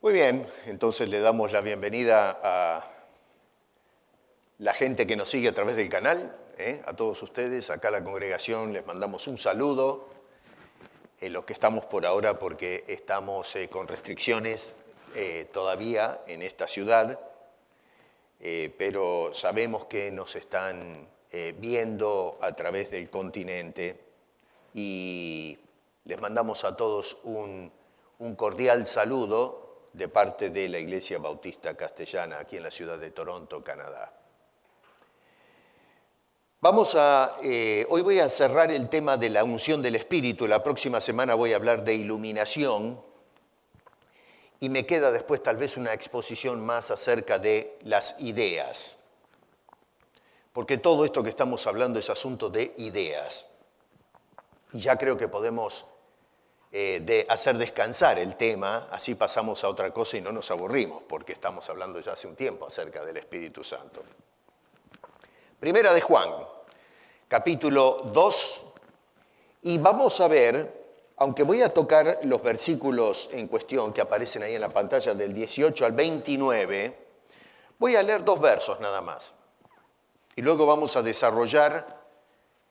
Muy bien, entonces le damos la bienvenida a la gente que nos sigue a través del canal, a todos ustedes, acá a la congregación les mandamos un saludo, en los que estamos por ahora porque estamos con restricciones todavía en esta ciudad, pero sabemos que nos están viendo a través del continente y les mandamos a todos un cordial saludo de parte de la Iglesia Bautista Castellana aquí en la ciudad de Toronto, Canadá. Hoy voy a cerrar el tema de la unción del Espíritu. La próxima semana voy a hablar de iluminación y me queda después tal vez una exposición más acerca de las ideas. Porque todo esto que estamos hablando es asunto de ideas. Y ya creo que podemos de hacer descansar el tema, así pasamos a otra cosa y no nos aburrimos, porque estamos hablando ya hace un tiempo acerca del Espíritu Santo. Primera de Juan, capítulo 2, y vamos a ver, aunque voy a tocar los versículos en cuestión que aparecen ahí en la pantalla del 18 al 29, voy a leer 2 versos nada más. Y luego vamos a desarrollar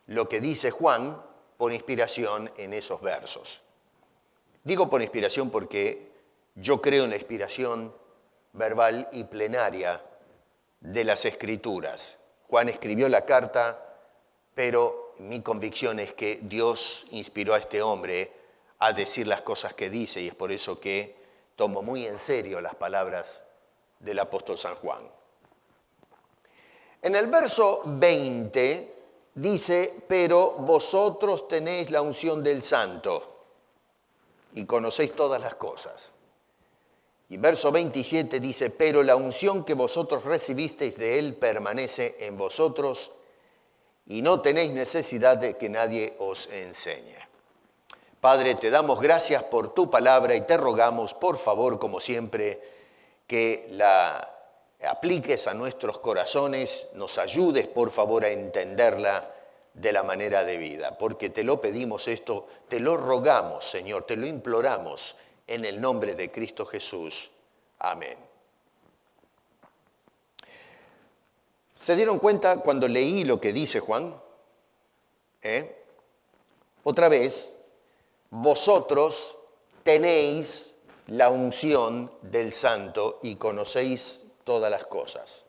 lo que dice Juan por inspiración en esos versos. Digo por inspiración porque yo creo en la inspiración verbal y plenaria de las Escrituras. Juan escribió la carta, pero mi convicción es que Dios inspiró a este hombre a decir las cosas que dice y es por eso que tomo muy en serio las palabras del apóstol San Juan. En el verso 20 dice, pero vosotros tenéis la unción del Santo y conocéis todas las cosas. Y verso 27 dice, pero la unción que vosotros recibisteis de Él permanece en vosotros y no tenéis necesidad de que nadie os enseñe. Padre, te damos gracias por tu palabra y te rogamos, por favor, como siempre, que la apliques a nuestros corazones, nos ayudes, por favor, a entenderla de la manera debida, porque te lo pedimos esto, te lo rogamos, Señor, te lo imploramos en el nombre de Cristo Jesús. Amén. ¿Se dieron cuenta cuando leí lo que dice Juan? Otra vez, vosotros tenéis la unción del Santo y conocéis todas las cosas.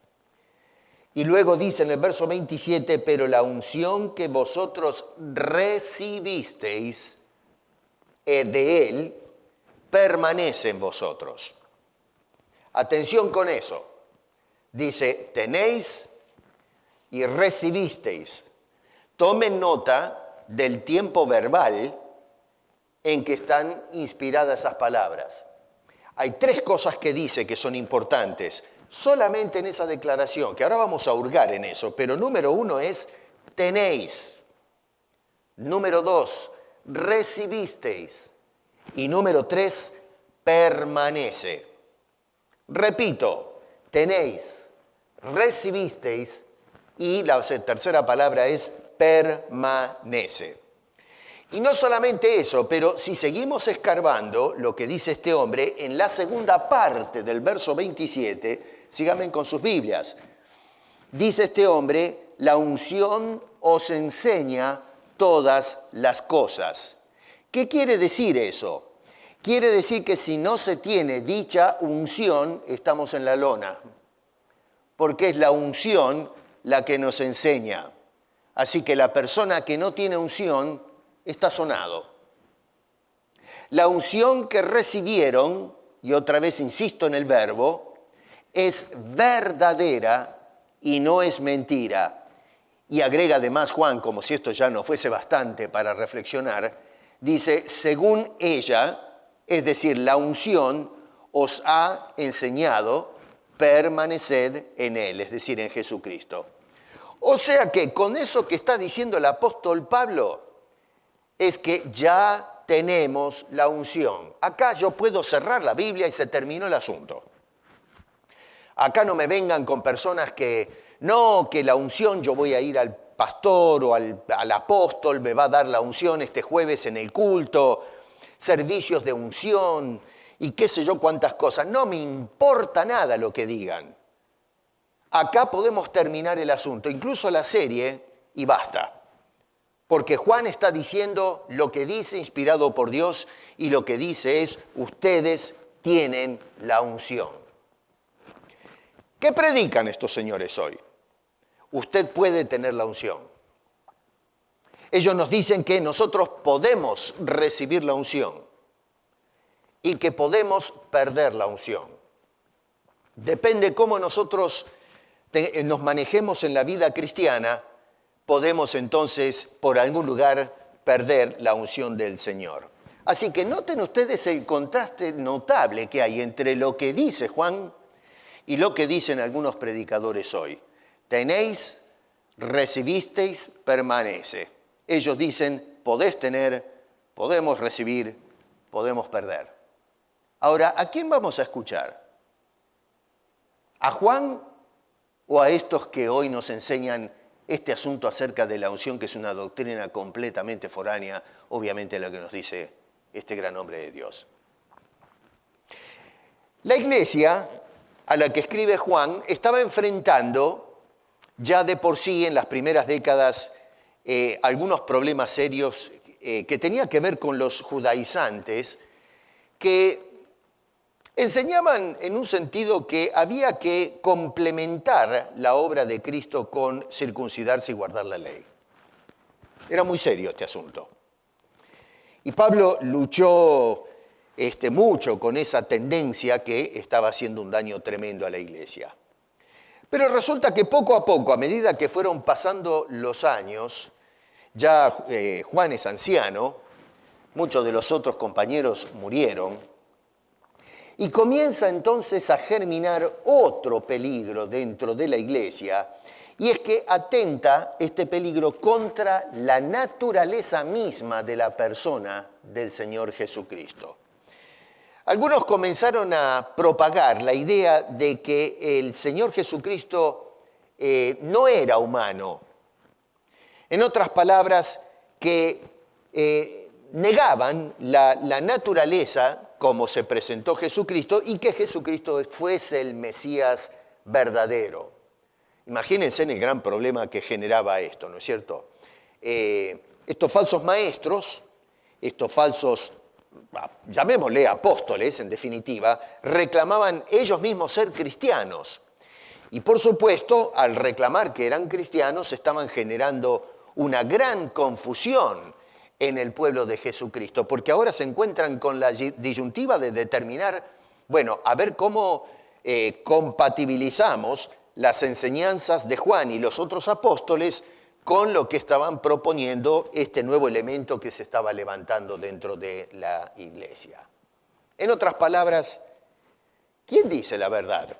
Y luego dice en el verso 27, pero la unción que vosotros recibisteis de Él permanece en vosotros. Atención con eso. Dice, tenéis y recibisteis. Tomen nota del tiempo verbal en que están inspiradas esas palabras. Hay 3 cosas que dice que son importantes. Solamente en esa declaración, que ahora vamos a hurgar en eso, pero número 1 es tenéis. Número 2, recibisteis. Y número 3, permanece. Repito, tenéis, recibisteis y la tercera palabra es permanece. Y no solamente eso, pero si seguimos escarbando lo que dice este hombre, en la segunda parte del verso 27, síganme con sus Biblias, dice este hombre, la unción os enseña todas las cosas. ¿Qué quiere decir eso? Quiere decir que si no se tiene dicha unción, estamos en la lona, porque es la unción la que nos enseña. Así que la persona que no tiene unción está sonado. La unción que recibieron, y otra vez insisto en el verbo, es verdadera y no es mentira. Y agrega además Juan, como si esto ya no fuese bastante para reflexionar, dice, según ella, es decir, la unción os ha enseñado, permaneced en Él, es decir, en Jesucristo. O sea que con eso que está diciendo el apóstol Pablo, es que ya tenemos la unción. Acá yo puedo cerrar la Biblia y se terminó el asunto. Acá no me vengan con personas que, no, que la unción, yo voy a ir al pastor o al apóstol, me va a dar la unción este jueves en el culto, servicios de unción y qué sé yo cuántas cosas. No me importa nada lo que digan. Acá podemos terminar el asunto, incluso la serie, y basta. Porque Juan está diciendo lo que dice inspirado por Dios y lo que dice es, ustedes tienen la unción. ¿Qué predican estos señores hoy? Usted puede tener la unción. Ellos nos dicen que nosotros podemos recibir la unción y que podemos perder la unción. Depende cómo nosotros nos manejemos en la vida cristiana, podemos entonces por algún lugar perder la unción del Señor. Así que noten ustedes el contraste notable que hay entre lo que dice Juan y lo que dicen algunos predicadores hoy. Tenéis, recibisteis, permanece. Ellos dicen, podés tener, podemos recibir, podemos perder. Ahora, ¿a quién vamos a escuchar? ¿A Juan o a estos que hoy nos enseñan este asunto acerca de la unción, que es una doctrina completamente foránea, obviamente lo que nos dice este gran hombre de Dios? La iglesia a la que escribe Juan estaba enfrentando ya de por sí en las primeras décadas algunos problemas serios que tenían que ver con los judaizantes, que enseñaban en un sentido que había que complementar la obra de Cristo con circuncidarse y guardar la ley. Era muy serio este asunto. Y Pablo luchó mucho con esa tendencia que estaba haciendo un daño tremendo a la iglesia. Pero resulta que poco a poco, a medida que fueron pasando los años, ya Juan es anciano, muchos de los otros compañeros murieron, y comienza entonces a germinar otro peligro dentro de la iglesia, y es que atenta este peligro contra la naturaleza misma de la persona del Señor Jesucristo. Algunos comenzaron a propagar la idea de que el Señor Jesucristo no era humano. En otras palabras, que negaban la naturaleza como se presentó Jesucristo y que Jesucristo fuese el Mesías verdadero. Imagínense en el gran problema que generaba esto, ¿no es cierto? Estos falsos maestros, estos falsos, llamémosle apóstoles en definitiva, reclamaban ellos mismos ser cristianos. Y por supuesto, al reclamar que eran cristianos, estaban generando una gran confusión en el pueblo de Jesucristo, porque ahora se encuentran con la disyuntiva de determinar, bueno, a ver cómo compatibilizamos las enseñanzas de Juan y los otros apóstoles con lo que estaban proponiendo este nuevo elemento que se estaba levantando dentro de la iglesia. En otras palabras, ¿quién dice la verdad?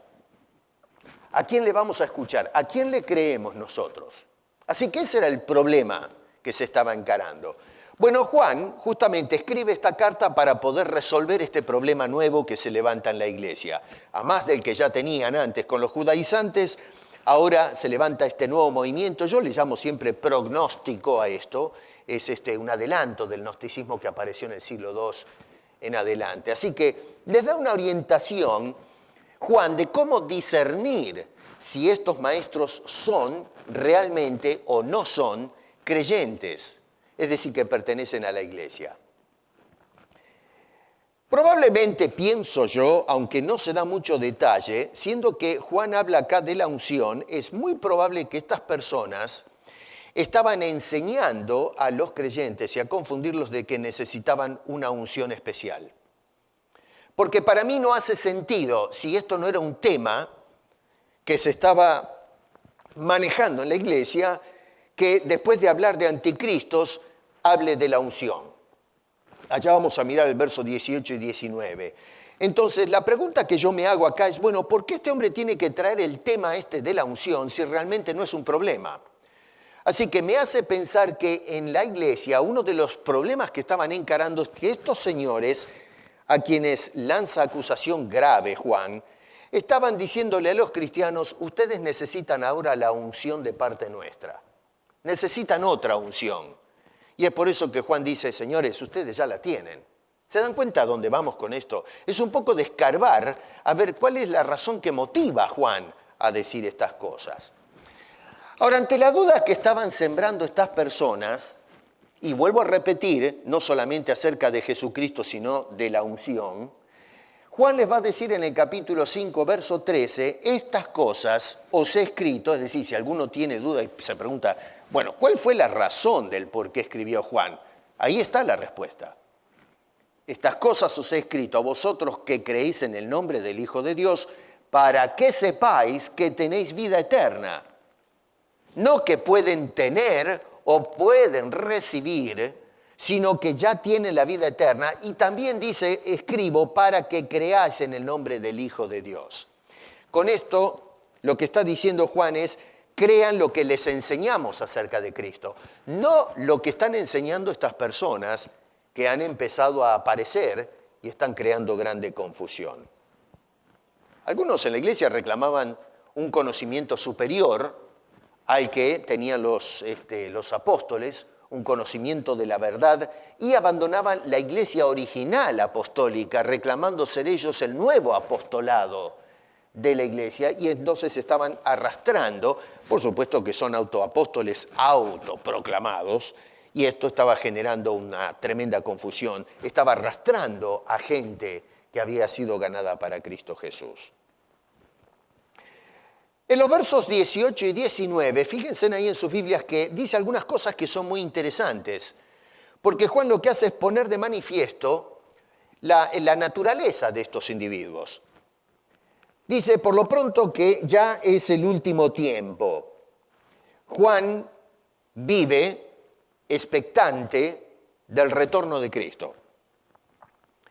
¿A quién le vamos a escuchar? ¿A quién le creemos nosotros? Así que ese era el problema que se estaba encarando. Bueno, Juan justamente escribe esta carta para poder resolver este problema nuevo que se levanta en la iglesia. A más del que ya tenían antes con los judaizantes, ahora se levanta este nuevo movimiento. Yo le llamo siempre prognóstico a esto. Es un adelanto del gnosticismo que apareció en el siglo II en adelante. Así que les da una orientación, Juan, de cómo discernir si estos maestros son realmente o no son creyentes. Es decir, que pertenecen a la iglesia. Probablemente, pienso yo, aunque no se da mucho detalle, siendo que Juan habla acá de la unción, es muy probable que estas personas estaban enseñando a los creyentes y a confundirlos de que necesitaban una unción especial. Porque para mí no hace sentido, si esto no era un tema que se estaba manejando en la iglesia, que después de hablar de anticristos, hable de la unción. Allá vamos a mirar el verso 18 y 19. Entonces, la pregunta que yo me hago acá es, bueno, ¿por qué este hombre tiene que traer el tema este de la unción si realmente no es un problema? Así que me hace pensar que en la iglesia uno de los problemas que estaban encarando es que estos señores, a quienes lanza acusación grave Juan, estaban diciéndole a los cristianos, ustedes necesitan ahora la unción de parte nuestra, necesitan otra unción. Y es por eso que Juan dice, señores, ustedes ya la tienen. ¿Se dan cuenta a dónde vamos con esto? Es un poco de escarbar a ver cuál es la razón que motiva a Juan a decir estas cosas. Ahora, ante la duda que estaban sembrando estas personas, y vuelvo a repetir, no solamente acerca de Jesucristo, sino de la unción, Juan les va a decir en el capítulo 5, verso 13, estas cosas os he escrito, es decir, si alguno tiene duda y se pregunta, bueno, ¿cuál fue la razón del por qué escribió Juan? Ahí está la respuesta. Estas cosas os he escrito a vosotros que creéis en el nombre del Hijo de Dios, para que sepáis que tenéis vida eterna. No que pueden tener o pueden recibir, sino que ya tienen la vida eterna. Y también dice, escribo para que creáis en el nombre del Hijo de Dios. Con esto, lo que está diciendo Juan es, crean lo que les enseñamos acerca de Cristo. No lo que están enseñando estas personas que han empezado a aparecer y están creando grande confusión. Algunos en la iglesia reclamaban un conocimiento superior al que tenían los apóstoles, un conocimiento de la verdad, y abandonaban la iglesia original apostólica, reclamando ser ellos el nuevo apostolado de la iglesia, y entonces estaban arrastrando, por supuesto que son autoapóstoles autoproclamados, y esto estaba generando una tremenda confusión, estaba arrastrando a gente que había sido ganada para Cristo Jesús. En los versos 18 y 19, fíjense ahí en sus Biblias que dice algunas cosas que son muy interesantes, porque Juan lo que hace es poner de manifiesto la naturaleza de estos individuos. Dice, por lo pronto que ya es el último tiempo. Juan vive expectante del retorno de Cristo.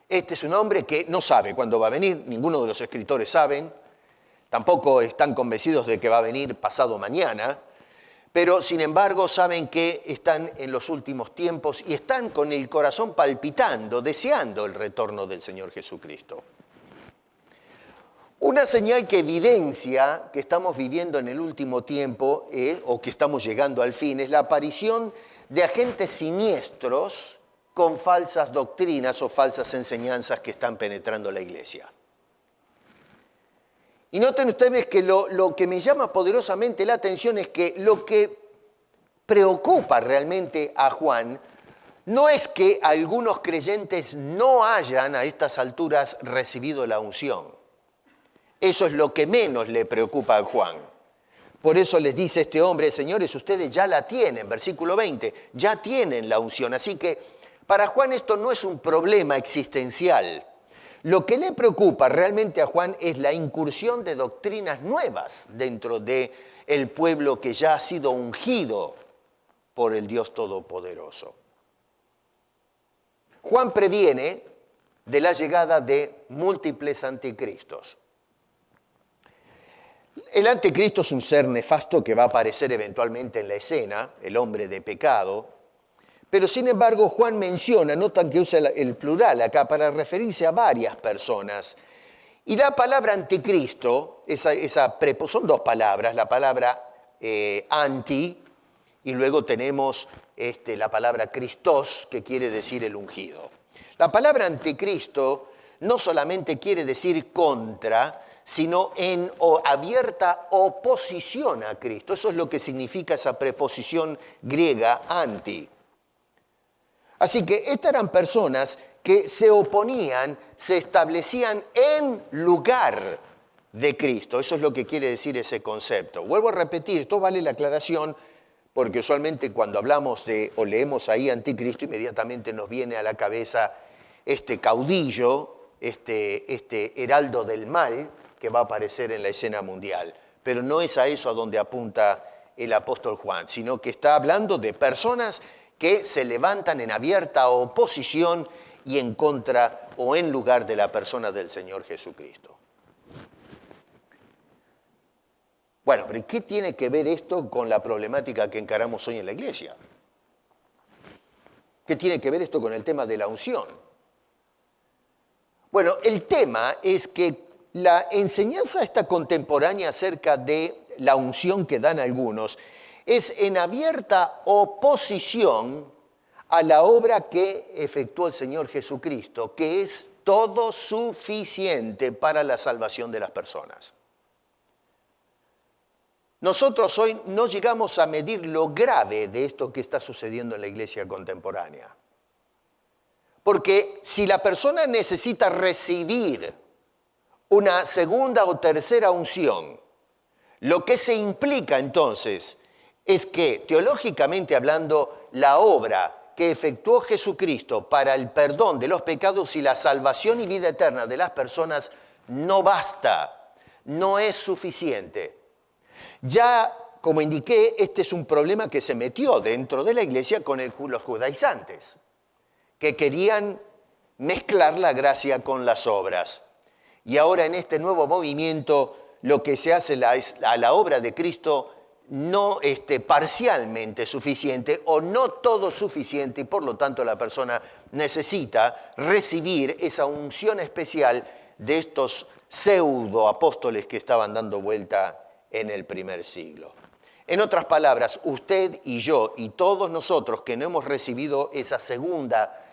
Este es un hombre que no sabe cuándo va a venir, ninguno de los escritores saben, tampoco están convencidos de que va a venir pasado mañana, pero sin embargo saben que están en los últimos tiempos y están con el corazón palpitando, deseando el retorno del Señor Jesucristo. Una señal que evidencia que estamos viviendo en el último tiempo o que estamos llegando al fin es la aparición de agentes siniestros con falsas doctrinas o falsas enseñanzas que están penetrando la iglesia. Y noten ustedes que lo que me llama poderosamente la atención es que lo que preocupa realmente a Juan no es que algunos creyentes no hayan a estas alturas recibido la unción. Eso es lo que menos le preocupa a Juan. Por eso les dice este hombre, señores, ustedes ya la tienen, versículo 20, ya tienen la unción. Así que para Juan esto no es un problema existencial. Lo que le preocupa realmente a Juan es la incursión de doctrinas nuevas dentro del pueblo que ya ha sido ungido por el Dios Todopoderoso. Juan previene de la llegada de múltiples anticristos. El anticristo es un ser nefasto que va a aparecer eventualmente en la escena, el hombre de pecado, pero sin embargo Juan menciona, notan que usa el plural acá para referirse a varias personas. Y la palabra anticristo, son dos palabras, la palabra anti y luego tenemos la palabra Christos, que quiere decir el ungido. La palabra anticristo no solamente quiere decir contra, sino en abierta oposición a Cristo. Eso es lo que significa esa preposición griega anti. Así que estas eran personas que se oponían, se establecían en lugar de Cristo. Eso es lo que quiere decir ese concepto. Vuelvo a repetir, esto vale la aclaración, porque usualmente cuando hablamos o leemos ahí anticristo, inmediatamente nos viene a la cabeza este caudillo, este heraldo del mal, que va a aparecer en la escena mundial. Pero no es a eso a donde apunta el apóstol Juan, sino que está hablando de personas que se levantan en abierta oposición y en contra o en lugar de la persona del Señor Jesucristo. Bueno, pero ¿qué tiene que ver esto con la problemática que encaramos hoy en la iglesia? ¿Qué tiene que ver esto con el tema de la unción? Bueno, el tema es que la enseñanza esta contemporánea acerca de la unción que dan algunos es en abierta oposición a la obra que efectuó el Señor Jesucristo, que es todo suficiente para la salvación de las personas. Nosotros hoy no llegamos a medir lo grave de esto que está sucediendo en la iglesia contemporánea. Porque si la persona necesita recibir una segunda o tercera unción, lo que se implica entonces es que, teológicamente hablando, la obra que efectuó Jesucristo para el perdón de los pecados y la salvación y vida eterna de las personas no basta, no es suficiente. Ya, como indiqué, este es un problema que se metió dentro de la iglesia con los judaizantes, que querían mezclar la gracia con las obras. Y ahora en este nuevo movimiento lo que se hace es a la obra de Cristo no parcialmente suficiente o no todo suficiente, y por lo tanto la persona necesita recibir esa unción especial de estos pseudo apóstoles que estaban dando vuelta en el primer siglo. En otras palabras, usted y yo y todos nosotros que no hemos recibido esa segunda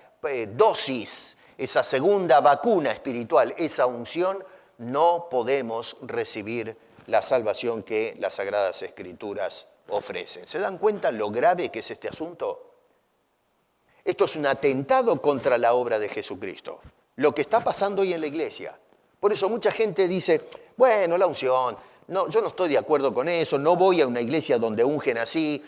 dosis, esa segunda vacuna espiritual, esa unción, no podemos recibir la salvación que las Sagradas Escrituras ofrecen. ¿Se dan cuenta lo grave que es este asunto? Esto es un atentado contra la obra de Jesucristo, lo que está pasando hoy en la iglesia. Por eso mucha gente dice, bueno, la unción, no, yo no estoy de acuerdo con eso, no voy a una iglesia donde ungen así,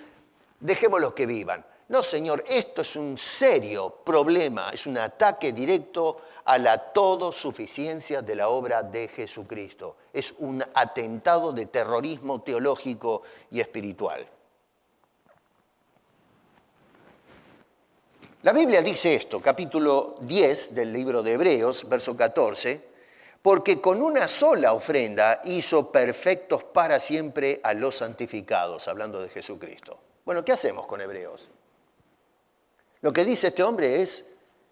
dejémoslos que vivan. No, señor, esto es un serio problema, es un ataque directo a la todosuficiencia de la obra de Jesucristo. Es un atentado de terrorismo teológico y espiritual. La Biblia dice esto, capítulo 10 del libro de Hebreos, verso 14, porque con una sola ofrenda hizo perfectos para siempre a los santificados, hablando de Jesucristo. Bueno, ¿qué hacemos con Hebreos? Lo que dice este hombre es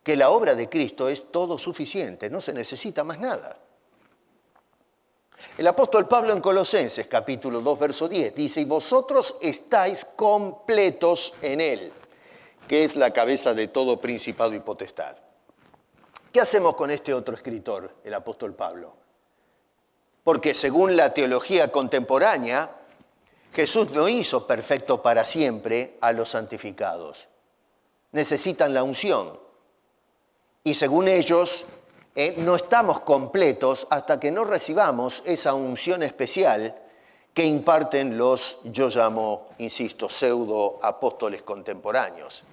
que la obra de Cristo es todo suficiente, no se necesita más nada. El apóstol Pablo en Colosenses, capítulo 2, verso 10, dice, y vosotros estáis completos en Él, que es la cabeza de todo principado y potestad. ¿Qué hacemos con este otro escritor, el apóstol Pablo? Porque según la teología contemporánea, Jesús no hizo perfecto para siempre a los santificados. Necesitan la unción. Y según ellos, no estamos completos hasta que no recibamos esa unción especial que imparten los, yo llamo, insisto, pseudo apóstoles contemporáneos.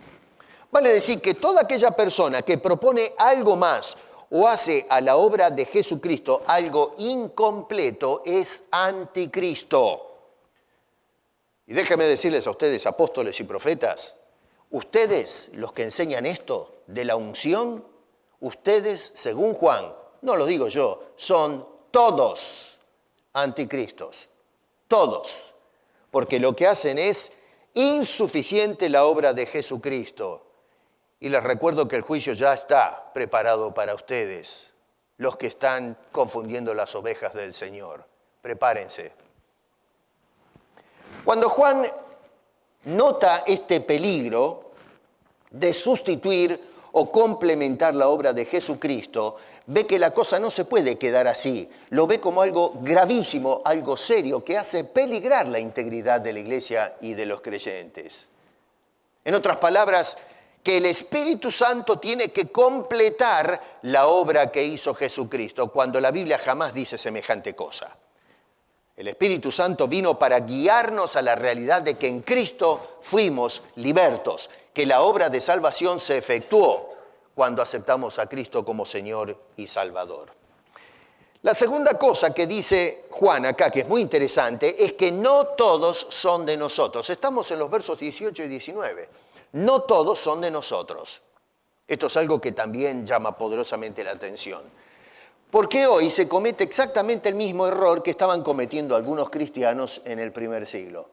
Vale decir que toda aquella persona que propone algo más o hace a la obra de Jesucristo algo incompleto es anticristo. Y déjenme decirles a ustedes, apóstoles y profetas, ustedes, los que enseñan esto de la unción, ustedes, según Juan, no lo digo yo, son todos anticristos, todos, porque lo que hacen es insuficiente la obra de Jesucristo. Y les recuerdo que el juicio ya está preparado para ustedes, los que están confundiendo las ovejas del Señor. Prepárense. Cuando Juan nota este peligro de sustituir o complementar la obra de Jesucristo, ve que la cosa no se puede quedar así. Lo ve como algo gravísimo, algo serio, que hace peligrar la integridad de la iglesia y de los creyentes. En otras palabras, que el Espíritu Santo tiene que completar la obra que hizo Jesucristo, cuando la Biblia jamás dice semejante cosa. El Espíritu Santo vino para guiarnos a la realidad de que en Cristo fuimos libertos, que la obra de salvación se efectuó cuando aceptamos a Cristo como Señor y Salvador. La segunda cosa que dice Juan acá, que es muy interesante, es que no todos son de nosotros. Estamos en los versos 18 y 19. No todos son de nosotros. Esto es algo que también llama poderosamente la atención. Porque hoy se comete exactamente el mismo error que estaban cometiendo algunos cristianos en el primer siglo.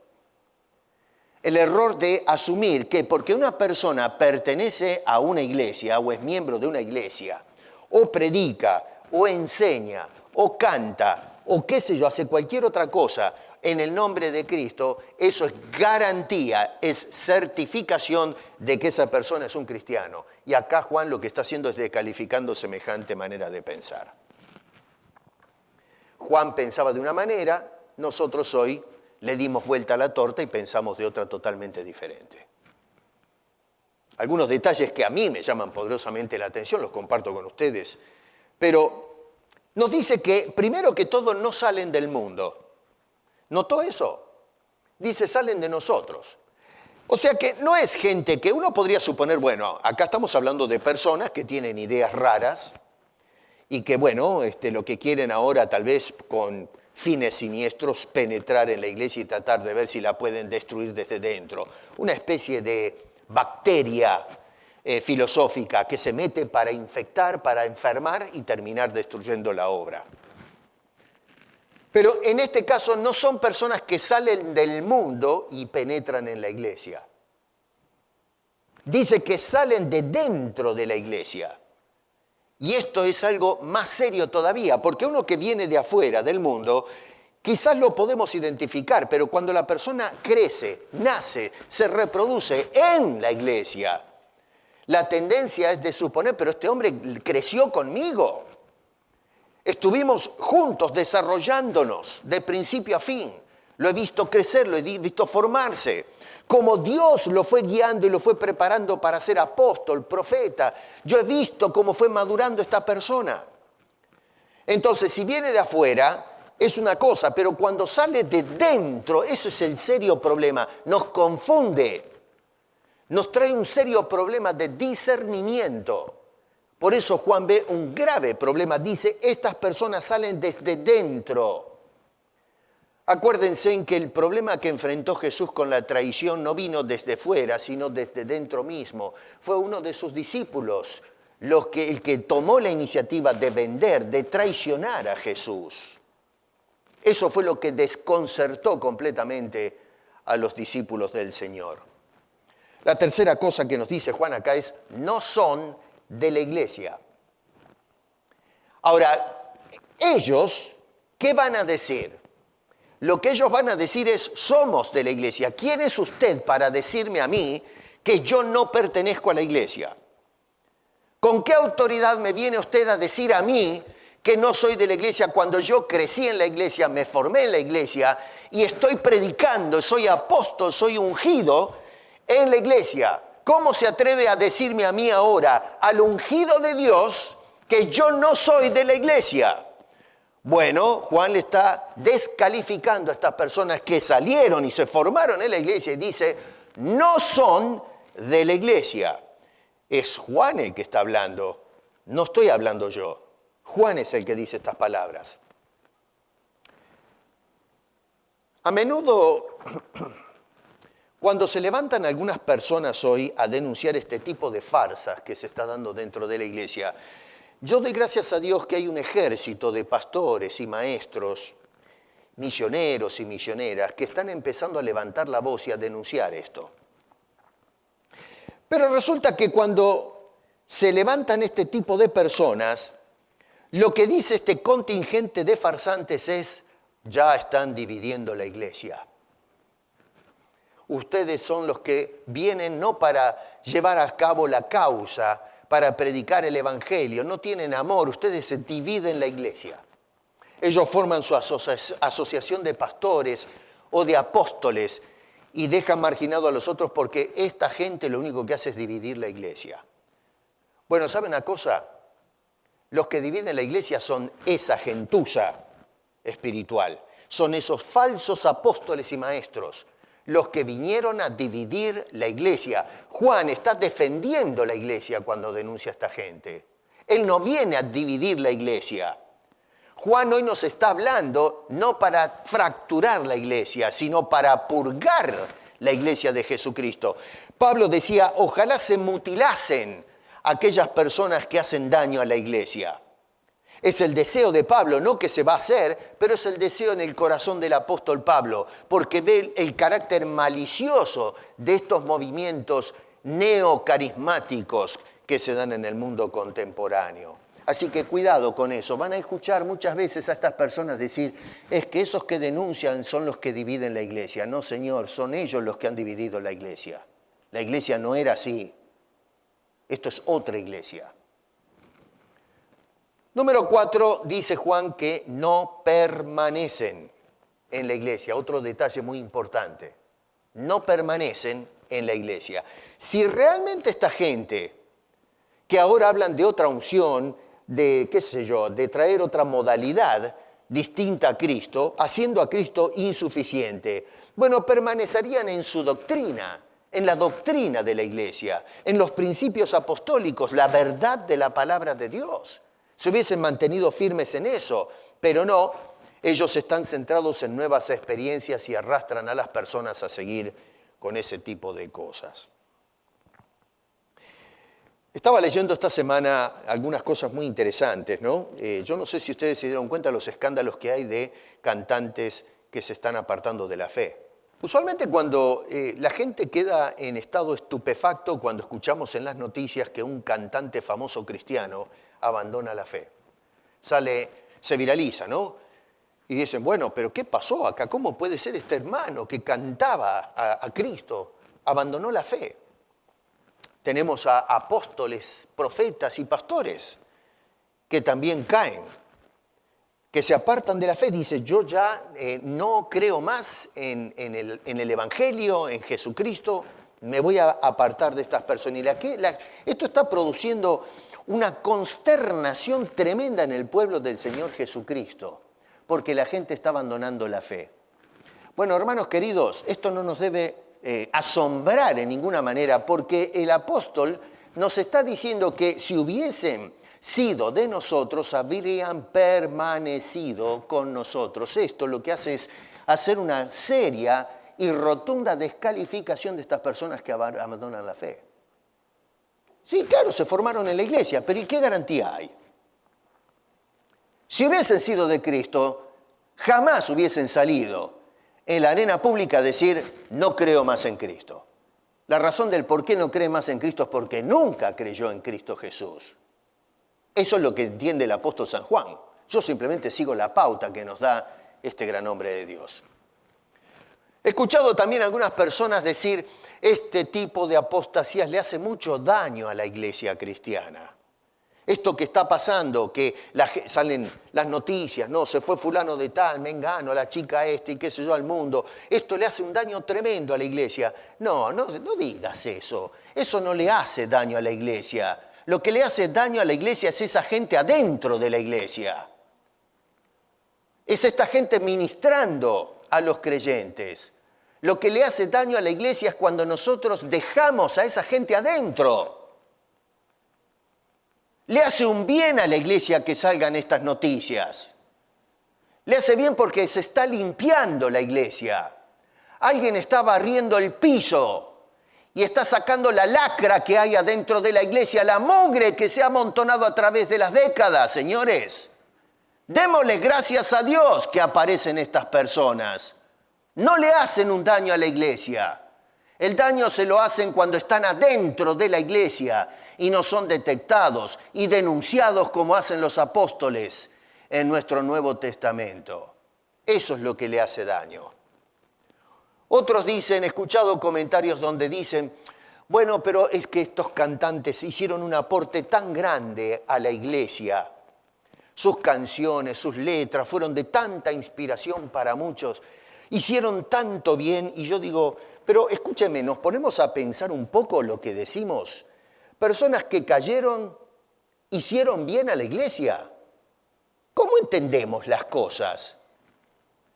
El error de asumir que porque una persona pertenece a una iglesia o es miembro de una iglesia, o predica, o enseña, o canta, o qué sé yo, hace cualquier otra cosa en el nombre de Cristo, eso es garantía, es certificación de que esa persona es un cristiano. Y acá Juan lo que está haciendo es descalificando semejante manera de pensar. Juan pensaba de una manera, nosotros hoy le dimos vuelta a la torta y pensamos de otra totalmente diferente. Algunos detalles que a mí me llaman poderosamente la atención, los comparto con ustedes, pero nos dice que primero que todo no salen del mundo. ¿Notó eso? Dice, salen de nosotros. O sea que no es gente que uno podría suponer, bueno, acá estamos hablando de personas que tienen ideas raras y que, bueno, lo que quieren ahora tal vez con fines siniestros penetrar en la iglesia y tratar de ver si la pueden destruir desde dentro. Una especie de bacteria filosófica que se mete para infectar, para enfermar y terminar destruyendo la obra. Pero en este caso no son personas que salen del mundo y penetran en la iglesia. Dice que salen de dentro de la iglesia. Y esto es algo más serio todavía, porque uno que viene de afuera, del mundo, quizás lo podemos identificar, pero cuando la persona crece, nace, se reproduce en la iglesia, la tendencia es de suponer, pero este hombre creció conmigo. Estuvimos juntos desarrollándonos de principio a fin. Lo he visto crecer, lo he visto formarse. Como Dios lo fue guiando y lo fue preparando para ser apóstol, profeta. Yo he visto cómo fue madurando esta persona. Entonces, si viene de afuera, es una cosa, pero cuando sale de dentro, ese es el serio problema. Nos confunde. Nos trae un serio problema de discernimiento. Por eso Juan ve un grave problema. Dice, estas personas salen desde dentro. Acuérdense en que el problema que enfrentó Jesús con la traición no vino desde fuera, sino desde dentro mismo. Fue uno de sus discípulos el que tomó la iniciativa de vender, de traicionar a Jesús. Eso fue lo que desconcertó completamente a los discípulos del Señor. La tercera cosa que nos dice Juan acá es, no son de la iglesia. Ahora, ellos, ¿qué van a decir? Lo que ellos van a decir es, somos de la iglesia. ¿Quién es usted para decirme a mí que yo no pertenezco a la iglesia? ¿Con qué autoridad me viene usted a decir a mí que no soy de la iglesia cuando yo crecí en la iglesia, me formé en la iglesia y estoy predicando, soy apóstol, soy ungido en la iglesia? ¿Cómo se atreve a decirme a mí ahora, al ungido de Dios, que yo no soy de la iglesia? Bueno, Juan le está descalificando a estas personas que salieron y se formaron en la iglesia y dice, no son de la iglesia. Es Juan el que está hablando, no estoy hablando yo. Juan es el que dice estas palabras. A menudo, cuando se levantan algunas personas hoy a denunciar este tipo de farsas que se está dando dentro de la iglesia, yo doy gracias a Dios que hay un ejército de pastores y maestros, misioneros y misioneras que están empezando a levantar la voz y a denunciar esto. Pero resulta que cuando se levantan este tipo de personas, lo que dice este contingente de farsantes es, ya están dividiendo la iglesia. Ustedes son los que vienen no para llevar a cabo la causa, para predicar el evangelio, no tienen amor, ustedes se dividen la iglesia. Ellos forman su asociación de pastores o de apóstoles y dejan marginado a los otros porque esta gente lo único que hace es dividir la iglesia. Bueno, ¿saben una cosa? Los que dividen la iglesia son esa gentuza espiritual, son esos falsos apóstoles y maestros, los que vinieron a dividir la iglesia. Juan está defendiendo la iglesia cuando denuncia a esta gente. Él no viene a dividir la iglesia. Juan hoy nos está hablando no para fracturar la iglesia, sino para purgar la iglesia de Jesucristo. Pablo decía, ojalá se mutilasen aquellas personas que hacen daño a la iglesia. Es el deseo de Pablo, no que se va a hacer, pero es el deseo en el corazón del apóstol Pablo, porque ve el carácter malicioso de estos movimientos neocarismáticos que se dan en el mundo contemporáneo. Así que cuidado con eso. Van a escuchar muchas veces a estas personas decir, es que esos que denuncian son los que dividen la iglesia. No, señor, son ellos los que han dividido la iglesia. La iglesia no era así. Esto es otra iglesia. Número 4, dice Juan que no permanecen en la iglesia. Otro detalle muy importante. No permanecen en la iglesia. Si realmente esta gente que ahora hablan de otra unción, de, qué sé yo, de traer otra modalidad distinta a Cristo, haciendo a Cristo insuficiente, bueno, permanecerían en su doctrina, en la doctrina de la iglesia, en los principios apostólicos, la verdad de la palabra de Dios. Se hubiesen mantenido firmes en eso, pero no, ellos están centrados en nuevas experiencias y arrastran a las personas a seguir con ese tipo de cosas. Estaba leyendo esta semana algunas cosas muy interesantes, ¿no? Yo no sé si ustedes se dieron cuenta de los escándalos que hay de cantantes que se están apartando de la fe. Usualmente cuando la gente queda en estado estupefacto cuando escuchamos en las noticias que un cantante famoso cristiano abandona la fe. Se viraliza, ¿no? Y dicen, bueno, pero ¿qué pasó acá? ¿Cómo puede ser este hermano que cantaba a Cristo? Abandonó la fe. Tenemos a apóstoles, profetas y pastores que también caen, que se apartan de la fe. Dice, yo ya no creo más en el Evangelio, en Jesucristo, me voy a apartar de estas personas. Esto está produciendo una consternación tremenda en el pueblo del Señor Jesucristo, porque la gente está abandonando la fe. Bueno, hermanos queridos, esto no nos debe asombrar en ninguna manera, porque el apóstol nos está diciendo que si hubiesen sido de nosotros, habrían permanecido con nosotros. Esto lo que hace es hacer una seria y rotunda descalificación de estas personas que abandonan la fe. Sí, claro, se formaron en la iglesia, pero ¿y qué garantía hay? Si hubiesen sido de Cristo, jamás hubiesen salido en la arena pública a decir, no creo más en Cristo. La razón del por qué no cree más en Cristo es porque nunca creyó en Cristo Jesús. Eso es lo que entiende el apóstol San Juan. Yo simplemente sigo la pauta que nos da este gran hombre de Dios. He escuchado también a algunas personas decir, este tipo de apostasías le hace mucho daño a la iglesia cristiana. Esto que está pasando, que salen las noticias, no, se fue fulano de tal, mengano, la chica y qué sé yo, al mundo. Esto le hace un daño tremendo a la iglesia. No digas eso. Eso no le hace daño a la iglesia. Lo que le hace daño a la iglesia es esa gente adentro de la iglesia. Es esta gente ministrando a los creyentes. Lo que le hace daño a la iglesia es cuando nosotros dejamos a esa gente adentro. Le hace un bien a la iglesia que salgan estas noticias. Le hace bien porque se está limpiando la iglesia. Alguien está barriendo el piso y está sacando la lacra que hay adentro de la iglesia, la mugre que se ha amontonado a través de las décadas, señores. Démosle gracias a Dios que aparecen estas personas. No le hacen un daño a la iglesia. El daño se lo hacen cuando están adentro de la iglesia y no son detectados y denunciados como hacen los apóstoles en nuestro Nuevo Testamento. Eso es lo que le hace daño. Otros dicen, he escuchado comentarios donde dicen, bueno, pero es que estos cantantes hicieron un aporte tan grande a la iglesia. Sus canciones, sus letras fueron de tanta inspiración para muchos. Hicieron tanto bien y yo digo, pero escúcheme, nos ponemos a pensar un poco lo que decimos. Personas que cayeron, hicieron bien a la iglesia. ¿Cómo entendemos las cosas?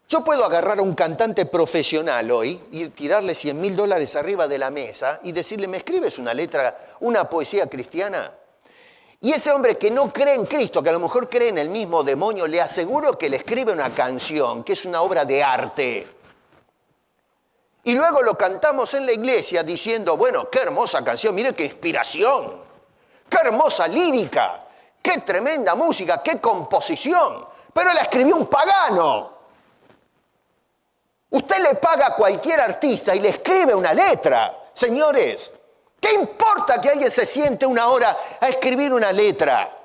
Yo puedo agarrar a un cantante profesional hoy y tirarle $100,000 arriba de la mesa y decirle, ¿me escribes una letra, una poesía cristiana? Y ese hombre que no cree en Cristo, que a lo mejor cree en el mismo demonio, le aseguro que le escribe una canción, que es una obra de arte. Y luego lo cantamos en la iglesia diciendo, bueno, qué hermosa canción, mire qué inspiración, qué hermosa lírica, qué tremenda música, qué composición. Pero la escribió un pagano. Usted le paga a cualquier artista y le escribe una letra. Señores, ¿qué importa que alguien se siente una hora a escribir una letra?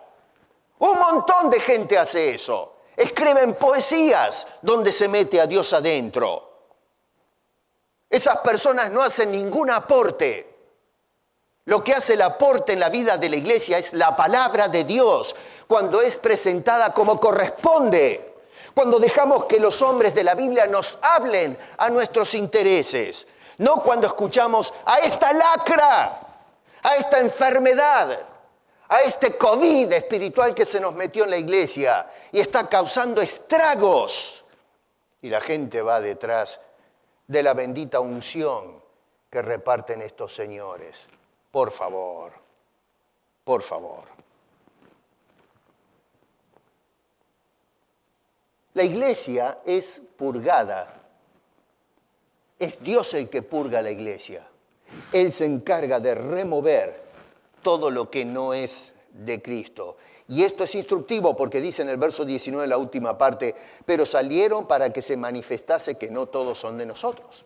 Un montón de gente hace eso. Escriben poesías donde se mete a Dios adentro. Esas personas no hacen ningún aporte. Lo que hace el aporte en la vida de la iglesia es la palabra de Dios, cuando es presentada como corresponde, cuando dejamos que los hombres de la Biblia nos hablen a nuestros intereses, no cuando escuchamos a esta lacra, a esta enfermedad, a este COVID espiritual que se nos metió en la iglesia y está causando estragos. Y la gente va detrás de la bendita unción que reparten estos señores. Por favor, por favor. La iglesia es purgada. Es Dios el que purga la iglesia. Él se encarga de remover todo lo que no es de Cristo. Y esto es instructivo porque dice en el verso 19, la última parte, pero salieron para que se manifestase que no todos son de nosotros.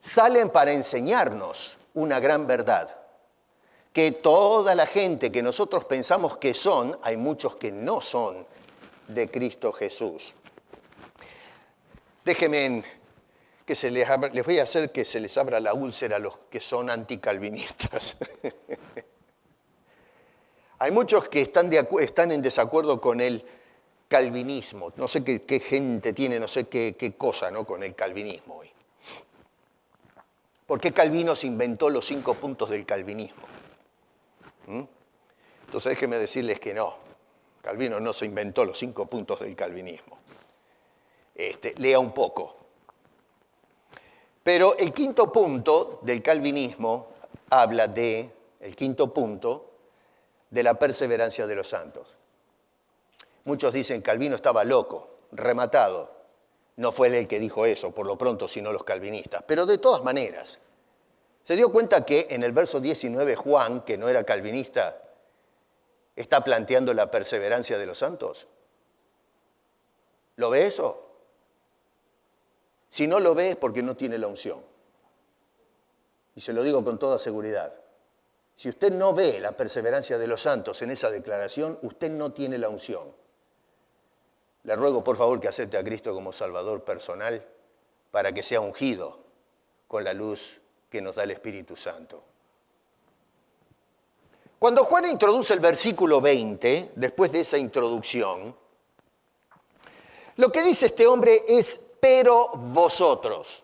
Salen para enseñarnos una gran verdad, que toda la gente que nosotros pensamos que son, hay muchos que no son de Cristo Jesús. Déjenme que les voy a hacer que se les abra la úlcera a los que son anticalvinistas. Hay muchos que están en desacuerdo con el calvinismo. No sé qué gente tiene, no sé qué cosa, ¿no?, con el calvinismo hoy. ¿Por qué Calvino se inventó los 5 puntos del calvinismo? Entonces déjenme decirles que no. Calvino no se inventó los 5 puntos del calvinismo. Lea un poco. Pero el 5.º punto del calvinismo habla el 5.º punto, de la perseverancia de los santos. Muchos dicen Calvino estaba loco, rematado. No fue él el que dijo eso, por lo pronto, sino los calvinistas. Pero de todas maneras, ¿se dio cuenta que en el verso 19 Juan, que no era calvinista, está planteando la perseverancia de los santos? ¿Lo ve eso? Si no lo ve es porque no tiene la unción. Y se lo digo con toda seguridad. Si usted no ve la perseverancia de los santos en esa declaración, usted no tiene la unción. Le ruego, por favor, que acepte a Cristo como Salvador personal para que sea ungido con la luz que nos da el Espíritu Santo. Cuando Juan introduce el versículo 20, después de esa introducción, lo que dice este hombre es, pero vosotros.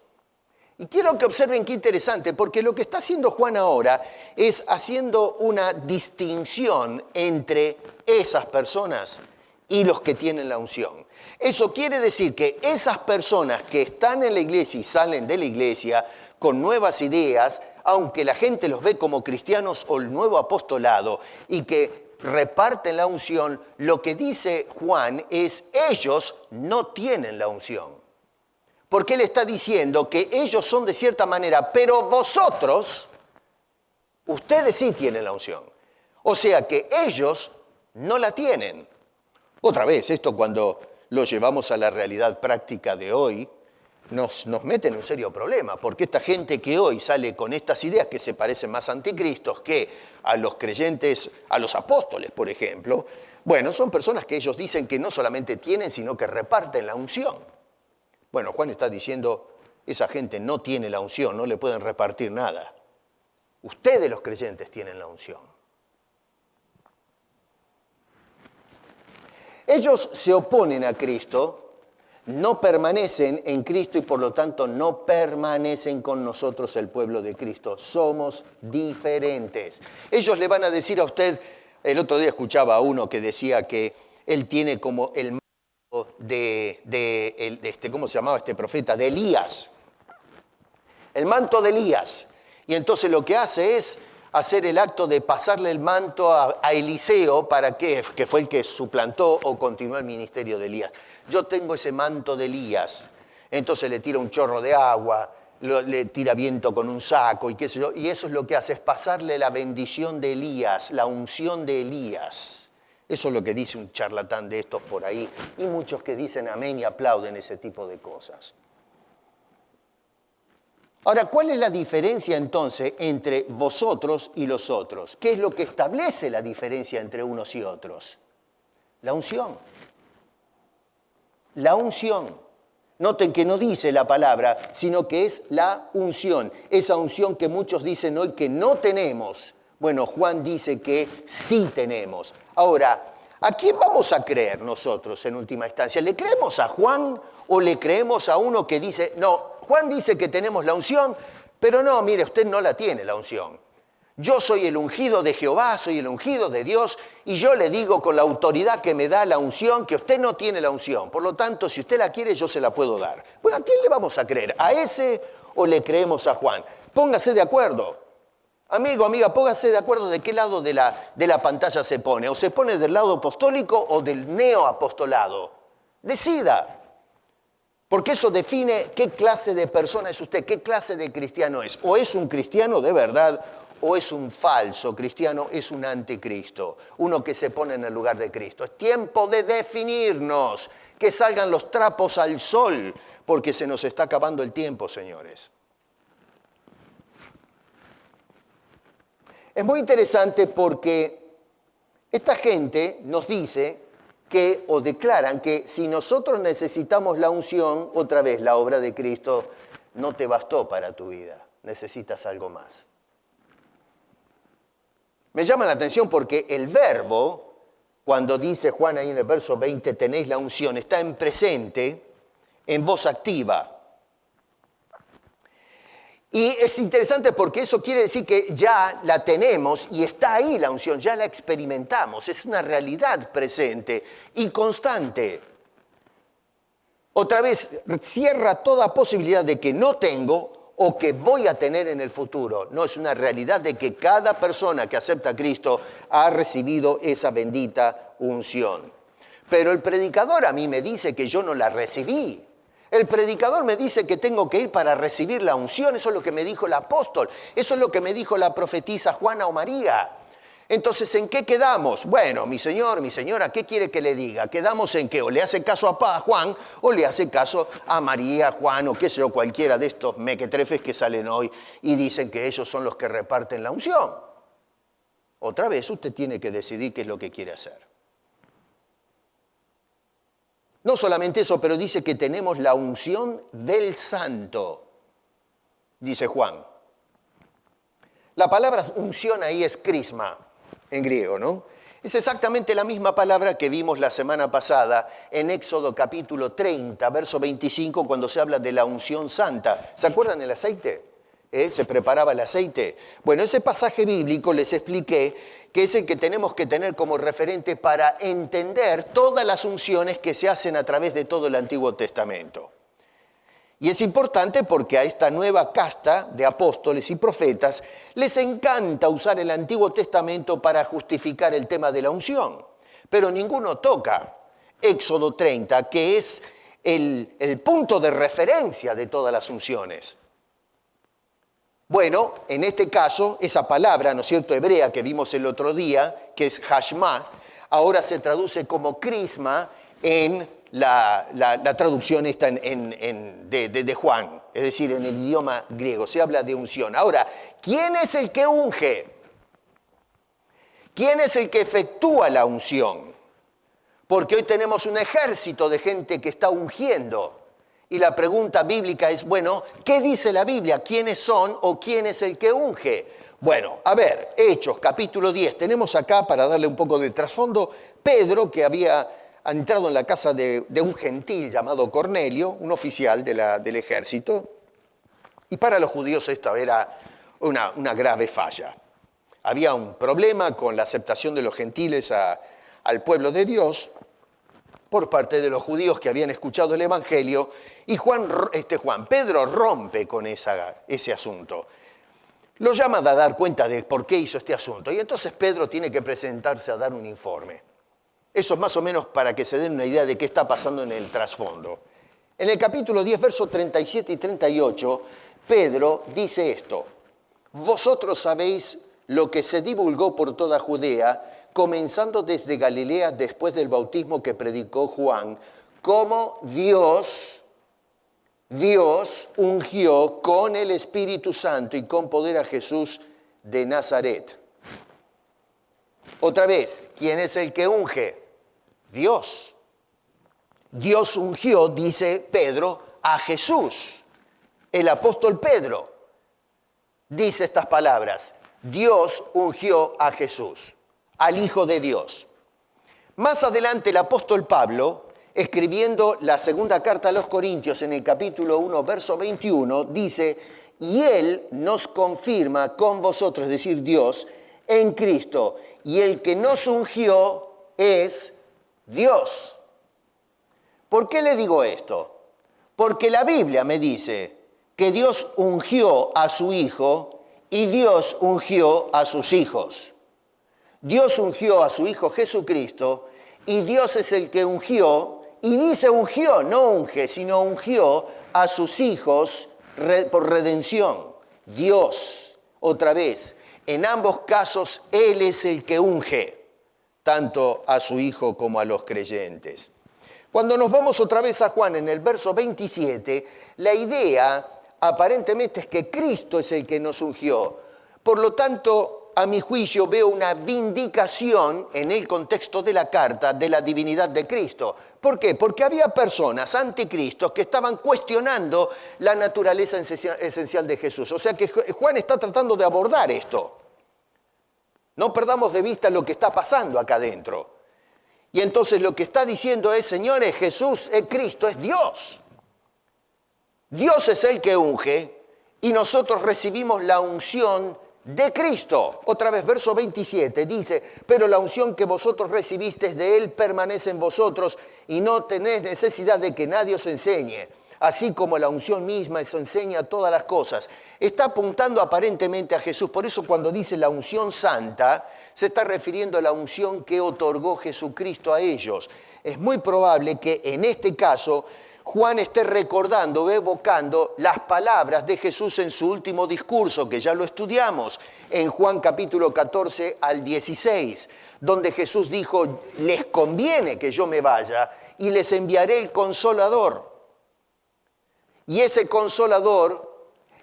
Y quiero que observen qué interesante, porque lo que está haciendo Juan ahora es haciendo una distinción entre esas personas y los que tienen la unción. Eso quiere decir que esas personas que están en la iglesia y salen de la iglesia con nuevas ideas, aunque la gente los ve como cristianos o el nuevo apostolado y que reparten la unción, lo que dice Juan es ellos no tienen la unción. Porque él está diciendo que ellos son de cierta manera, pero vosotros, ustedes sí tienen la unción. O sea que ellos no la tienen. Otra vez, esto cuando lo llevamos a la realidad práctica de hoy, nos mete en un serio problema, porque esta gente que hoy sale con estas ideas que se parecen más a anticristos que a los creyentes, a los apóstoles, por ejemplo, bueno, son personas que ellos dicen que no solamente tienen, sino que reparten la unción. Bueno, Juan está diciendo, esa gente no tiene la unción, no le pueden repartir nada. Ustedes los creyentes tienen la unción. Ellos se oponen a Cristo, no permanecen en Cristo y por lo tanto no permanecen con nosotros el pueblo de Cristo. Somos diferentes. Ellos le van a decir a usted, el otro día escuchaba a uno que decía que él tiene como el ¿cómo se llamaba este profeta? De Elías. El manto de Elías. Y entonces lo que hace es hacer el acto de pasarle el manto a Eliseo para que fue el que suplantó o continuó el ministerio de Elías. Yo tengo ese manto de Elías. Entonces le tira un chorro de agua, le tira viento con un saco y qué sé yo. Y eso es lo que hace, es pasarle la bendición de Elías, la unción de Elías. Eso es lo que dice un charlatán de estos por ahí. Y muchos que dicen amén y aplauden ese tipo de cosas. Ahora, ¿cuál es la diferencia entonces entre vosotros y los otros? ¿Qué es lo que establece la diferencia entre unos y otros? La unción. La unción. Noten que no dice la palabra, sino que es la unción. Esa unción que muchos dicen hoy que no tenemos. Bueno, Juan dice que sí tenemos. Ahora, ¿a quién vamos a creer nosotros en última instancia? ¿Le creemos a Juan o le creemos a uno que dice, no, Juan dice que tenemos la unción, pero no, mire, usted no la tiene la unción. Yo soy el ungido de Jehová, soy el ungido de Dios, y yo le digo con la autoridad que me da la unción que usted no tiene la unción. Por lo tanto, si usted la quiere, yo se la puedo dar. Bueno, ¿a quién le vamos a creer? ¿A ese o le creemos a Juan? Póngase de acuerdo. Amigo, amiga, póngase de acuerdo de qué lado de la pantalla se pone. O se pone del lado apostólico o del neoapostolado. Decida. Porque eso define qué clase de persona es usted, qué clase de cristiano es. O es un cristiano de verdad, o es un falso cristiano, es un anticristo. Uno que se pone en el lugar de Cristo. Es tiempo de definirnos, que salgan los trapos al sol, porque se nos está acabando el tiempo, señores. Es muy interesante porque esta gente nos dice que, o declaran que si nosotros necesitamos la unción, otra vez la obra de Cristo no te bastó para tu vida, necesitas algo más. Me llama la atención porque el verbo, cuando dice Juan ahí en el verso 20, tenéis la unción, está en presente, en voz activa. Y es interesante porque eso quiere decir que ya la tenemos y está ahí la unción, ya la experimentamos, es una realidad presente y constante. Otra vez, cierra toda posibilidad de que no tengo o que voy a tener en el futuro. No, es una realidad de que cada persona que acepta a Cristo ha recibido esa bendita unción. Pero el predicador a mí me dice que yo no la recibí. El predicador me dice que tengo que ir para recibir la unción. Eso es lo que me dijo el apóstol. Eso es lo que me dijo la profetisa Juana o María. Entonces, ¿en qué quedamos? Bueno, mi señor, mi señora, ¿qué quiere que le diga? ¿Quedamos en qué? ¿O le hace caso a Juan o le hace caso a María, Juan o qué sé yo, cualquiera de estos mequetrefes que salen hoy y dicen que ellos son los que reparten la unción? Otra vez usted tiene que decidir qué es lo que quiere hacer. No solamente eso, pero dice que tenemos la unción del santo, dice Juan. La palabra unción ahí es crisma, en griego, ¿no? Es exactamente la misma palabra que vimos la semana pasada en Éxodo capítulo 30, verso 25, cuando se habla de la unción santa. ¿Se acuerdan el aceite? Se preparaba el aceite. Bueno, ese pasaje bíblico les expliqué que es el que tenemos que tener como referente para entender todas las unciones que se hacen a través de todo el Antiguo Testamento. Y es importante porque a esta nueva casta de apóstoles y profetas les encanta usar el Antiguo Testamento para justificar el tema de la unción. Pero ninguno toca Éxodo 30, que es el punto de referencia de todas las unciones. Bueno, en este caso, esa palabra, ¿no es cierto?, hebrea que vimos el otro día, que es hashma, ahora se traduce como crisma en la traducción esta de Juan, es decir, en el idioma griego, se habla de unción. Ahora, ¿quién es el que unge? ¿Quién es el que efectúa la unción? Porque hoy tenemos un ejército de gente que está ungiendo. Y la pregunta bíblica es, bueno, ¿qué dice la Biblia? ¿Quiénes son o quién es el que unge? Bueno, a ver, Hechos, capítulo 10. Tenemos acá, para darle un poco de trasfondo, Pedro, que había entrado en la casa de un gentil llamado Cornelio, un oficial del ejército. Y para los judíos esto era una grave falla. Había un problema con la aceptación de los gentiles al pueblo de Dios por parte de los judíos que habían escuchado el Evangelio, y Pedro rompe con ese asunto. lo llaman a dar cuenta de por qué hizo este asunto. Y entonces Pedro tiene que presentarse a dar un informe. Eso es más o menos para que se den una idea de qué está pasando en el trasfondo. En el capítulo 10, versos 37 y 38, Pedro dice esto: vosotros sabéis lo que se divulgó por toda Judea, comenzando desde Galilea después del bautismo que predicó Juan, cómo Dios ungió con el Espíritu Santo y con poder a Jesús de Nazaret. Otra vez, ¿quién es el que unge? Dios. Dios ungió, dice Pedro, a Jesús. El apóstol Pedro dice estas palabras: Dios ungió a Jesús, al Hijo de Dios. Más adelante el apóstol Pablo, escribiendo la segunda carta a los Corintios en el capítulo 1, verso 21, dice: y Él nos confirma con vosotros, es decir, Dios, en Cristo, y el que nos ungió es Dios. ¿Por qué le digo esto? Porque la Biblia me dice que Dios ungió a su Hijo y Dios ungió a sus hijos. Dios ungió a su Hijo Jesucristo y Dios es el que ungió, y dice ungió, no unge, sino ungió a sus hijos por redención. Dios, otra vez, en ambos casos Él es el que unge, tanto a su Hijo como a los creyentes. Cuando nos vamos otra vez a Juan en el verso 27, la idea aparentemente es que Cristo es el que nos ungió. Por lo tanto, a mi juicio veo una vindicación en el contexto de la carta de la divinidad de Cristo. ¿Por qué? Porque había personas anticristos que estaban cuestionando la naturaleza esencial de Jesús. O sea que Juan está tratando de abordar esto. No perdamos de vista lo que está pasando acá adentro. Y entonces lo que está diciendo es: señores, Jesús, Cristo, es Dios. Dios es el que unge y nosotros recibimos la unción de Cristo. Otra vez, verso 27 dice: pero la unción que vosotros recibisteis de Él permanece en vosotros y no tenéis necesidad de que nadie os enseñe, así como la unción misma os enseña todas las cosas. Está apuntando aparentemente a Jesús. Por eso cuando dice la unción santa, se está refiriendo a la unción que otorgó Jesucristo a ellos. Es muy probable que en este caso Juan esté recordando o evocando las palabras de Jesús en su último discurso, que ya lo estudiamos, en Juan capítulo 14 al 16, donde Jesús dijo: les conviene que yo me vaya y les enviaré el Consolador. Y ese Consolador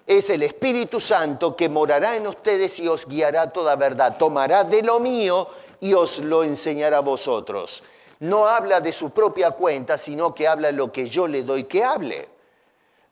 es el Espíritu Santo que morará en ustedes y os guiará a toda verdad. Tomará de lo mío y os lo enseñará a vosotros. No habla de su propia cuenta, sino que habla lo que yo le doy que hable.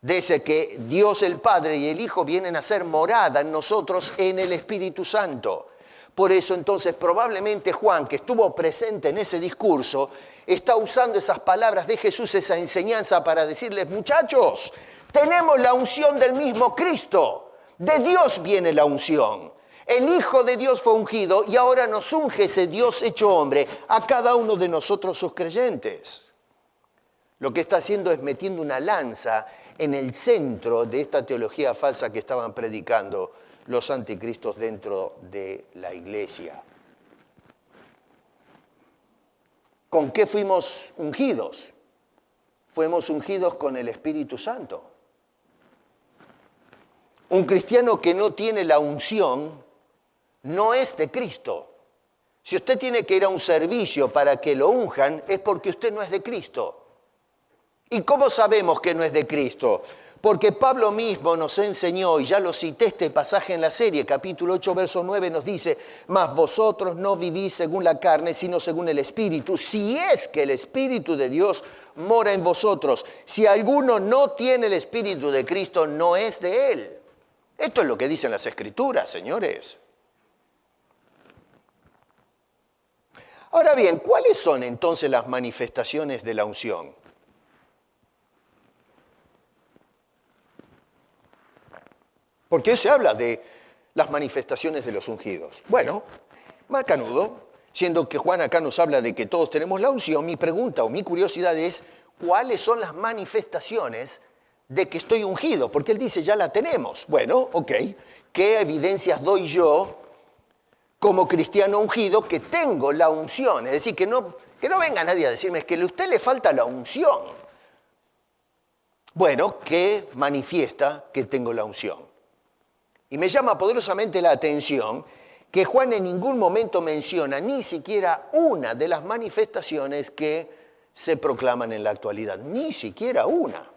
Dice que Dios el Padre y el Hijo vienen a ser morada en nosotros en el Espíritu Santo. Por eso entonces probablemente Juan, que estuvo presente en ese discurso, está usando esas palabras de Jesús, esa enseñanza para decirles: muchachos, tenemos la unción del mismo Cristo. De Dios viene la unción. El Hijo de Dios fue ungido y ahora nos unge ese Dios hecho hombre a cada uno de nosotros sus creyentes. Lo que está haciendo es metiendo una lanza en el centro de esta teología falsa que estaban predicando los anticristos dentro de la iglesia. ¿Con qué fuimos ungidos? Fuimos ungidos con el Espíritu Santo. Un cristiano que no tiene la unción no es de Cristo. Si usted tiene que ir a un servicio para que lo unjan, es porque usted no es de Cristo. ¿Y cómo sabemos que no es de Cristo? Porque Pablo mismo nos enseñó, y ya lo cité este pasaje en la serie, capítulo 8, verso 9, nos dice: mas vosotros no vivís según la carne, sino según el Espíritu, si es que el Espíritu de Dios mora en vosotros. Si alguno no tiene el Espíritu de Cristo, no es de Él. Esto es lo que dicen las Escrituras, señores. Ahora bien, ¿cuáles son entonces las manifestaciones de la unción? Porque se habla de las manifestaciones de los ungidos. Bueno, macanudo, siendo que Juan acá nos habla de que todos tenemos la unción, mi pregunta o mi curiosidad es: ¿cuáles son las manifestaciones de que estoy ungido, porque él dice, ya la tenemos. Bueno, ok, ¿qué evidencias doy yo como cristiano ungido que tengo la unción? Es decir, que no venga nadie a decirme, es que a usted le falta la unción. Bueno, ¿qué manifiesta que tengo la unción? Y me llama poderosamente la atención que Juan en ningún momento menciona ni siquiera una de las manifestaciones que se proclaman en la actualidad, ni siquiera una.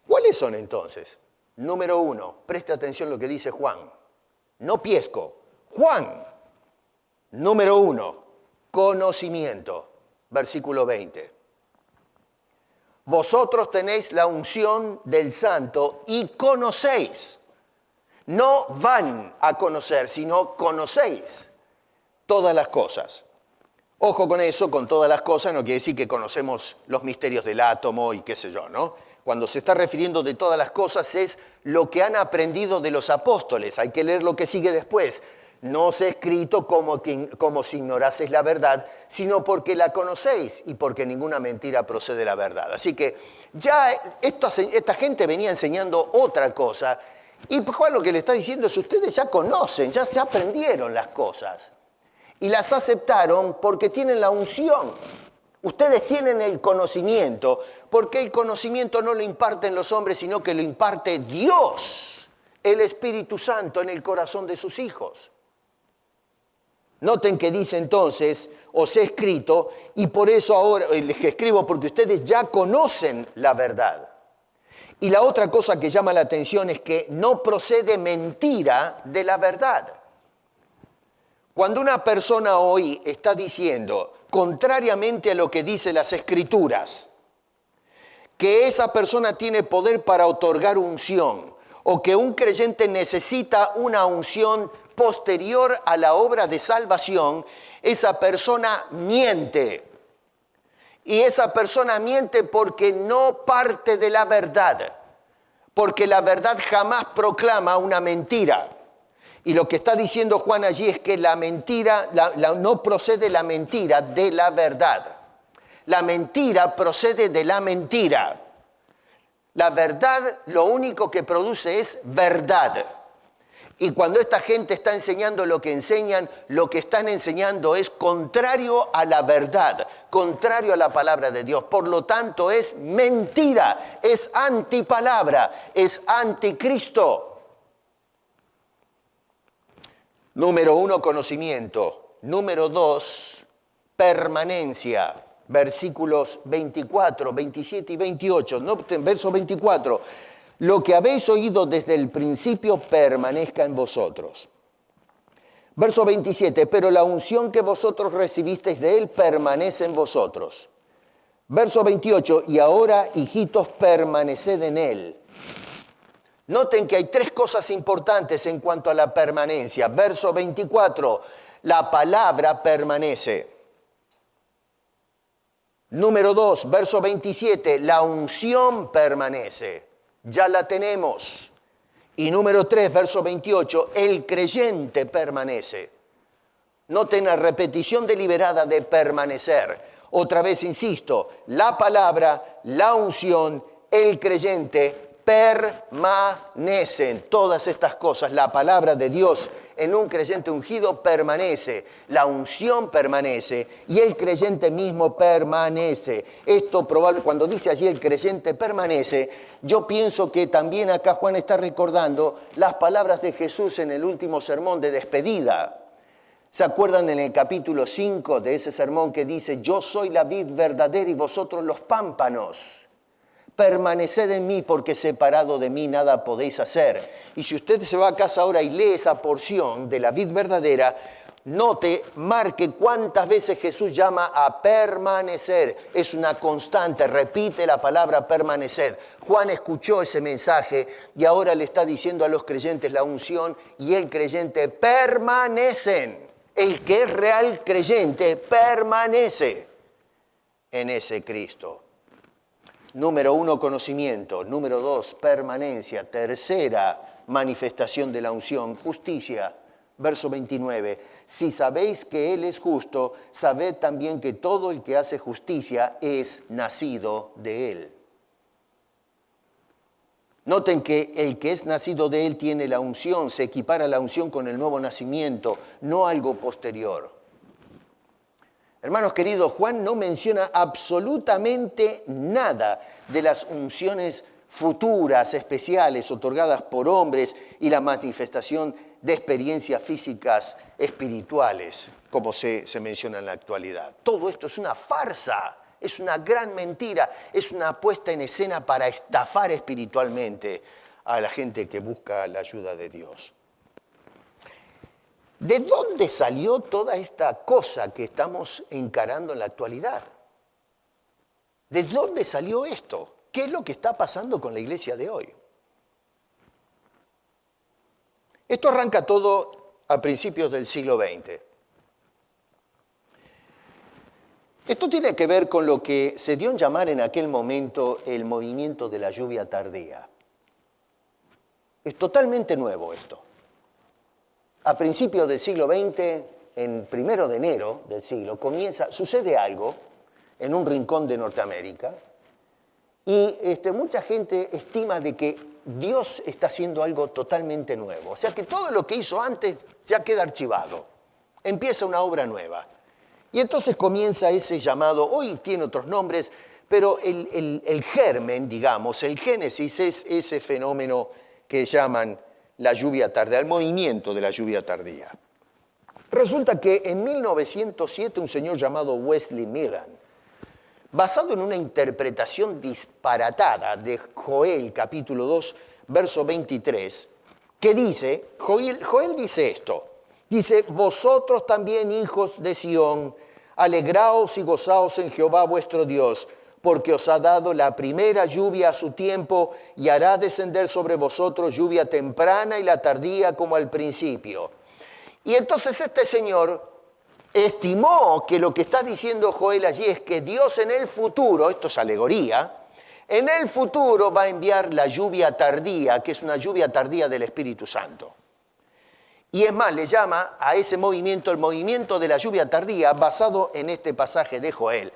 ¿Cuáles son entonces? Número 1, preste atención a lo que dice Juan. No Piesco, Juan. Número 1, conocimiento. Versículo 20. Vosotros tenéis la unción del Santo y conocéis. No van a conocer, sino conocéis todas las cosas. Ojo con eso, con todas las cosas, no quiere decir que conocemos los misterios del átomo y qué sé yo, ¿no? Cuando se está refiriendo de todas las cosas es lo que han aprendido de los apóstoles. Hay que leer lo que sigue después. No os he escrito como si ignoraseis la verdad, sino porque la conocéis y porque ninguna mentira procede de la verdad. Así que ya esta gente venía enseñando otra cosa. Y Juan lo que le está diciendo es, ustedes ya conocen, ya se aprendieron las cosas. Y las aceptaron porque tienen la unción. Ustedes tienen el conocimiento, porque el conocimiento no lo imparten los hombres, sino que lo imparte Dios, el Espíritu Santo, en el corazón de sus hijos. Noten que dice entonces, os he escrito, y por eso ahora les escribo, porque ustedes ya conocen la verdad. Y la otra cosa que llama la atención es que no procede mentira de la verdad. Cuando una persona hoy está diciendo, contrariamente a lo que dicen las Escrituras, que esa persona tiene poder para otorgar unción, o que un creyente necesita una unción posterior a la obra de salvación, esa persona miente. Y esa persona miente porque no parte de la verdad, porque la verdad jamás proclama una mentira. Y lo que está diciendo Juan allí es que la mentira, no procede la mentira de la verdad. La mentira procede de la mentira. La verdad lo único que produce es verdad. Y cuando esta gente está enseñando lo que enseñan, lo que están enseñando es contrario a la verdad, contrario a la palabra de Dios. Por lo tanto, es mentira, es antipalabra, es anticristo. Número 1, conocimiento. Número 2, permanencia. Versículos 24, 27 y 28. Noten, verso 24. Lo que habéis oído desde el principio permanezca en vosotros. Verso 27. Pero la unción que vosotros recibisteis de él permanece en vosotros. Verso 28. Y ahora, hijitos, permaneced en él. Noten que hay tres cosas importantes en cuanto a la permanencia. Verso 24, la palabra permanece. Número 2, verso 27, la unción permanece. Ya la tenemos. Y número 3, verso 28, el creyente permanece. Noten la repetición deliberada de permanecer. Otra vez insisto, la palabra, la unción, el creyente permanecen. Todas estas cosas, la palabra de Dios en un creyente ungido permanece, la unción permanece y el creyente mismo permanece. Esto probable, cuando dice allí el creyente permanece, yo pienso que también acá Juan está recordando las palabras de Jesús en el último sermón de despedida. ¿Se acuerdan en el capítulo 5 de ese sermón que dice, yo soy la vid verdadera y vosotros los pámpanos? Permaneced en mí porque separado de mí nada podéis hacer. Y si usted se va a casa ahora y lee esa porción de la vid verdadera, note, marque cuántas veces Jesús llama a permanecer. Es una constante, repite la palabra permanecer. Juan escuchó ese mensaje y ahora le está diciendo a los creyentes la unción y el creyente permanecen. El que es real creyente permanece en ese Cristo. Número 1, conocimiento. Número 2, permanencia. Tercera manifestación de la unción, justicia. verso 29. Si sabéis que Él es justo, sabed también que todo el que hace justicia es nacido de Él. Noten que el que es nacido de Él tiene la unción, se equipara la unción con el nuevo nacimiento, no algo posterior. Hermanos queridos, Juan no menciona absolutamente nada de las unciones futuras, especiales, otorgadas por hombres y la manifestación de experiencias físicas espirituales, como se menciona en la actualidad. Todo esto es una farsa, es una gran mentira, es una puesta en escena para estafar espiritualmente a la gente que busca la ayuda de Dios. ¿De dónde salió toda esta cosa que estamos encarando en la actualidad? ¿De dónde salió esto? ¿Qué es lo que está pasando con la iglesia de hoy? Esto arranca todo a principios del siglo XX. Esto tiene que ver con lo que se dio en llamar en aquel momento el movimiento de la lluvia tardía. Es totalmente nuevo esto. A principios del siglo XX, en 1 de enero del siglo, sucede algo en un rincón de Norteamérica y mucha gente estima de que Dios está haciendo algo totalmente nuevo. O sea que todo lo que hizo antes ya queda archivado. Empieza una obra nueva. Y entonces comienza ese llamado, hoy tiene otros nombres, pero el germen, digamos, el génesis es ese fenómeno que llaman la lluvia tardía, el movimiento de la lluvia tardía. Resulta que en 1907 un señor llamado Wesley Millen, basado en una interpretación disparatada de Joel capítulo 2, verso 23, que dice, Joel dice esto, dice, vosotros también hijos de Sión, alegraos y gozaos en Jehová vuestro Dios, porque os ha dado la primera lluvia a su tiempo y hará descender sobre vosotros lluvia temprana y la tardía como al principio. Y entonces este señor estimó que lo que está diciendo Joel allí es que Dios en el futuro, esto es alegoría, en el futuro va a enviar la lluvia tardía, que es una lluvia tardía del Espíritu Santo. Y es más, le llama a ese movimiento el movimiento de la lluvia tardía basado en este pasaje de Joel.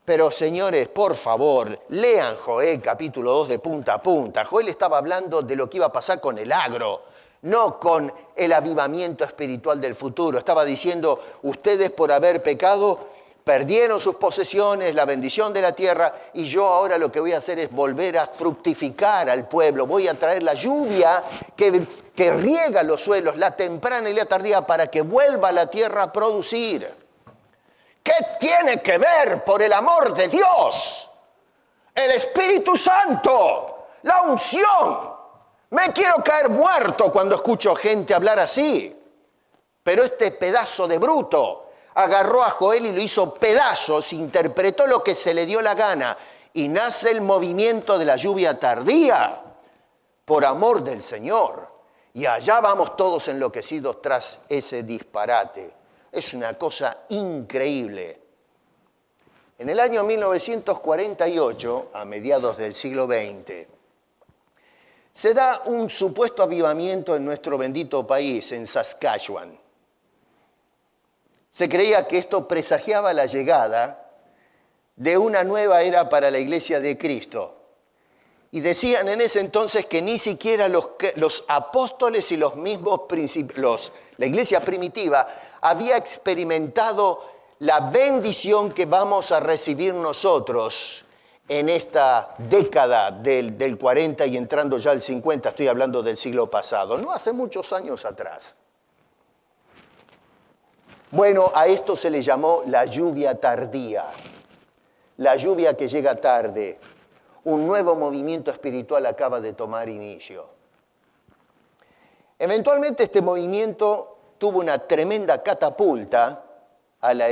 Pero señores, por favor, lean Joel capítulo 2 de punta a punta. Joel estaba hablando de lo que iba a pasar con el agro, no con el avivamiento espiritual del futuro. Estaba diciendo, ustedes por haber pecado perdieron sus posesiones, la bendición de la tierra, y yo ahora lo que voy a hacer es volver a fructificar al pueblo. Voy a traer la lluvia que riega los suelos, la temprana y la tardía, para que vuelva la tierra a producir. ¿Qué tiene que ver, por el amor de Dios, el Espíritu Santo, la unción? Me quiero caer muerto cuando escucho gente hablar así. Pero este pedazo de bruto agarró a Joel y lo hizo pedazos, interpretó lo que se le dio la gana y nace el movimiento de la lluvia tardía, por amor del Señor. Y allá vamos todos enloquecidos tras ese disparate. Es una cosa increíble. En el año 1948, a mediados del siglo XX, se da un supuesto avivamiento en nuestro bendito país, en Saskatchewan. Se creía que esto presagiaba la llegada de una nueva era para la Iglesia de Cristo. Y decían en ese entonces que ni siquiera los apóstoles y los mismos la Iglesia primitiva había experimentado la bendición que vamos a recibir nosotros en esta década del 40 y entrando ya al 50, estoy hablando del siglo pasado, no hace muchos años atrás. Bueno, a esto se le llamó la lluvia tardía, la lluvia que llega tarde. Un nuevo movimiento espiritual acaba de tomar inicio. Eventualmente este movimiento tuvo una tremenda catapulta a la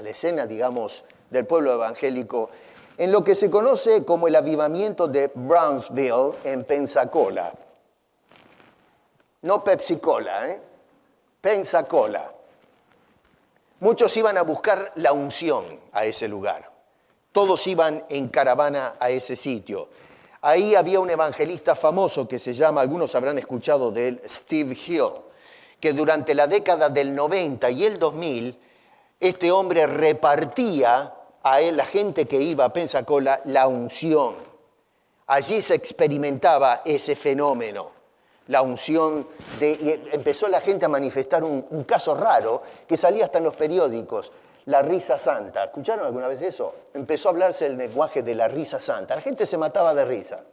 escena, digamos, del pueblo evangélico, en lo que se conoce como el avivamiento de Brownsville en Pensacola. No Pepsi-Cola, Pensacola. Muchos iban a buscar la unción a ese lugar. Todos iban en caravana a ese sitio. Ahí había un evangelista famoso que se llama, algunos habrán escuchado de él, Steve Hill, que durante la década del 90 y el 2000, este hombre repartía a él, la gente que iba a Pensacola, la unción. Allí se experimentaba ese fenómeno, la unción y empezó la gente a manifestar un caso raro que salía hasta en los periódicos, la risa santa. ¿Escucharon alguna vez eso? Empezó a hablarse el lenguaje de la risa santa. La gente se mataba de risa.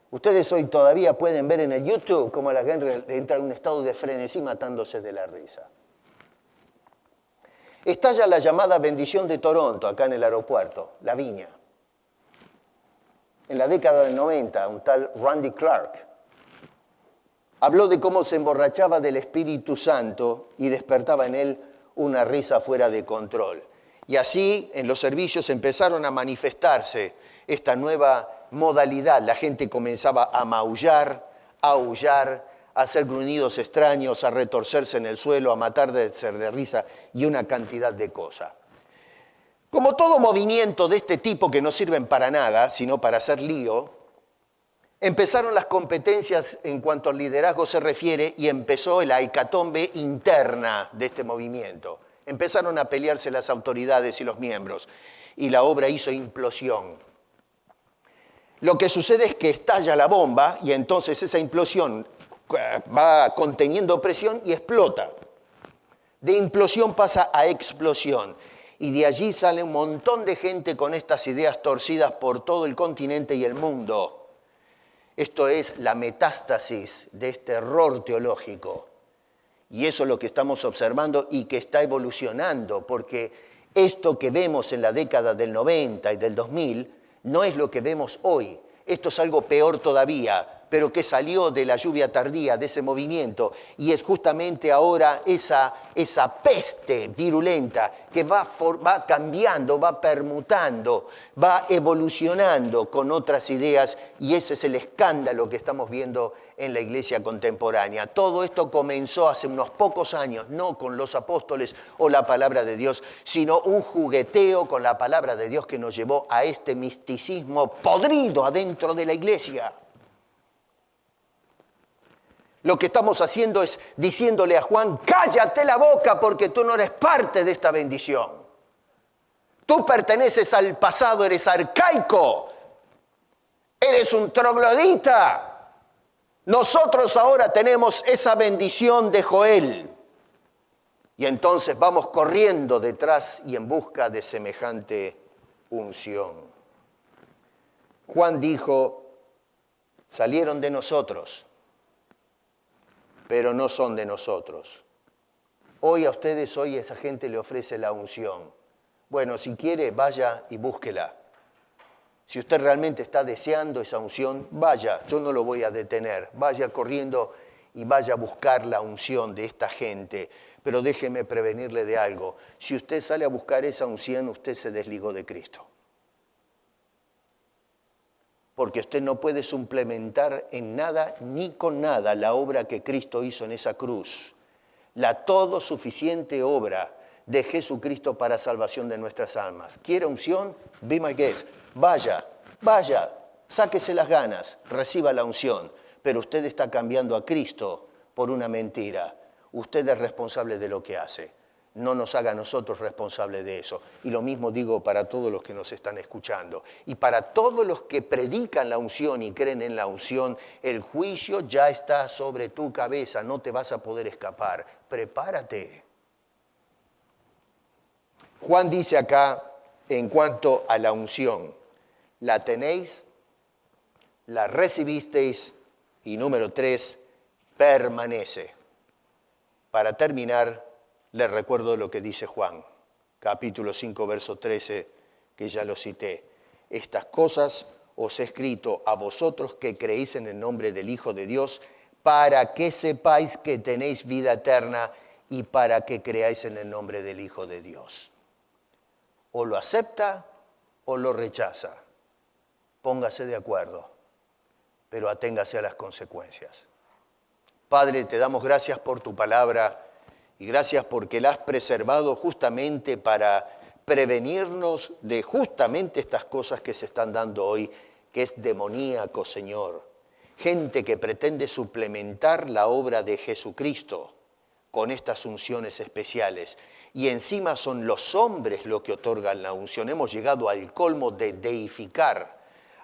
Ustedes hoy todavía pueden ver en el YouTube cómo la gente entra en un estado de frenesí matándose de la risa. Estalla la llamada bendición de Toronto, acá en el aeropuerto, la viña. En la década del 90, un tal Randy Clark habló de cómo se emborrachaba del Espíritu Santo y despertaba en él una risa fuera de control. Y así en los servicios empezaron a manifestarse esta nueva modalidad. La gente comenzaba a maullar, a aullar, a hacer gruñidos extraños, a retorcerse en el suelo, a matar de ser de risa y una cantidad de cosas. Como todo movimiento de este tipo que no sirven para nada, sino para hacer lío, empezaron las competencias en cuanto al liderazgo se refiere y empezó la hecatombe interna de este movimiento. Empezaron a pelearse las autoridades y los miembros y la obra hizo implosión. Lo que sucede es que estalla la bomba y entonces esa implosión va conteniendo presión y explota. De implosión pasa a explosión. Y de allí sale un montón de gente con estas ideas torcidas por todo el continente y el mundo. Esto es la metástasis de este error teológico. Y eso es lo que estamos observando y que está evolucionando, porque esto que vemos en la década del 90 y del 2000 no es lo que vemos hoy. Esto es algo peor todavía, pero que salió de la lluvia tardía, de ese movimiento, y es justamente ahora esa peste virulenta que va cambiando, va permutando, va evolucionando con otras ideas, y ese es el escándalo que estamos viendo en la iglesia contemporánea. Todo esto comenzó hace unos pocos años, no con los apóstoles o la palabra de Dios, sino un jugueteo con la palabra de Dios que nos llevó a este misticismo podrido adentro de la iglesia. Lo que estamos haciendo es diciéndole a Juan, cállate la boca porque tú no eres parte de esta bendición. Tú perteneces al pasado, eres arcaico, eres un troglodita. Nosotros ahora tenemos esa bendición de Joel. Y entonces vamos corriendo detrás y en busca de semejante unción. Juan dijo, salieron de nosotros, pero no son de nosotros. Hoy a ustedes, hoy esa gente le ofrece la unción. Bueno, si quiere, vaya y búsquela. Si usted realmente está deseando esa unción, vaya, yo no lo voy a detener. Vaya corriendo y vaya a buscar la unción de esta gente. Pero déjeme prevenirle de algo. Si usted sale a buscar esa unción, usted se desligó de Cristo. Porque usted no puede suplementar en nada ni con nada la obra que Cristo hizo en esa cruz. La todo suficiente obra de Jesucristo para salvación de nuestras almas. ¿Quiere unción? Be my guest. Vaya, sáquese las ganas, reciba la unción. Pero usted está cambiando a Cristo por una mentira. Usted es responsable de lo que hace. No nos haga a nosotros responsables de eso. Y lo mismo digo para todos los que nos están escuchando. Y para todos los que predican la unción y creen en la unción, el juicio ya está sobre tu cabeza, no te vas a poder escapar. Prepárate. Juan dice acá, en cuanto a la unción, la tenéis, la recibisteis y número 3, permanece. Para terminar, les recuerdo lo que dice Juan, capítulo 5, verso 13, que ya lo cité. Estas cosas os he escrito a vosotros que creéis en el nombre del Hijo de Dios, para que sepáis que tenéis vida eterna y para que creáis en el nombre del Hijo de Dios. O lo acepta o lo rechaza. Póngase de acuerdo, pero aténgase a las consecuencias. Padre, te damos gracias por tu palabra. Y gracias porque la has preservado justamente para prevenirnos de justamente estas cosas que se están dando hoy, que es demoníaco, Señor. gente que pretende suplementar la obra de Jesucristo con estas unciones especiales. Y encima son los hombres los que otorgan la unción. Hemos llegado al colmo de deificar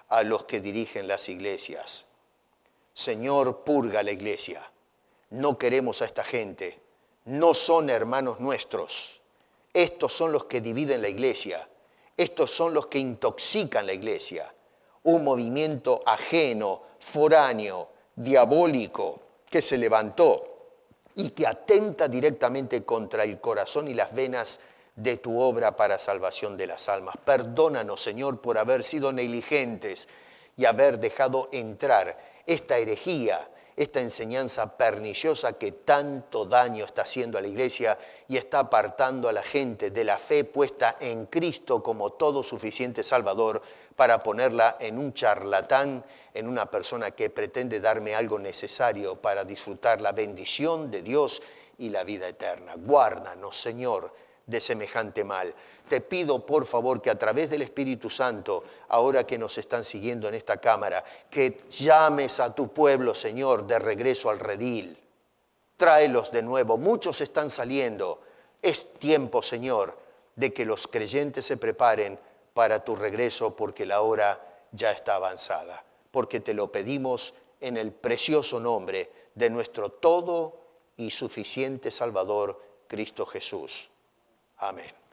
a los que dirigen las iglesias. Señor, purga la iglesia. No queremos a esta gente. No son hermanos nuestros. Estos son los que dividen la iglesia. Estos son los que intoxican la iglesia. Un movimiento ajeno, foráneo, diabólico, que se levantó y que atenta directamente contra el corazón y las venas de tu obra para salvación de las almas. Perdónanos, Señor, por haber sido negligentes y haber dejado entrar esta herejía, esta enseñanza perniciosa que tanto daño está haciendo a la iglesia y está apartando a la gente de la fe puesta en Cristo como todo suficiente Salvador, para ponerla en un charlatán, en una persona que pretende darme algo necesario para disfrutar la bendición de Dios y la vida eterna. Guárdanos, Señor, de semejante mal. Te pido, por favor, que a través del Espíritu Santo, ahora que nos están siguiendo en esta cámara, que llames a tu pueblo, Señor, de regreso al redil. Tráelos de nuevo. Muchos están saliendo. Es tiempo, Señor, de que los creyentes se preparen para tu regreso, porque la hora ya está avanzada. Porque te lo pedimos en el precioso nombre de nuestro todo y suficiente Salvador, Cristo Jesús. Amén.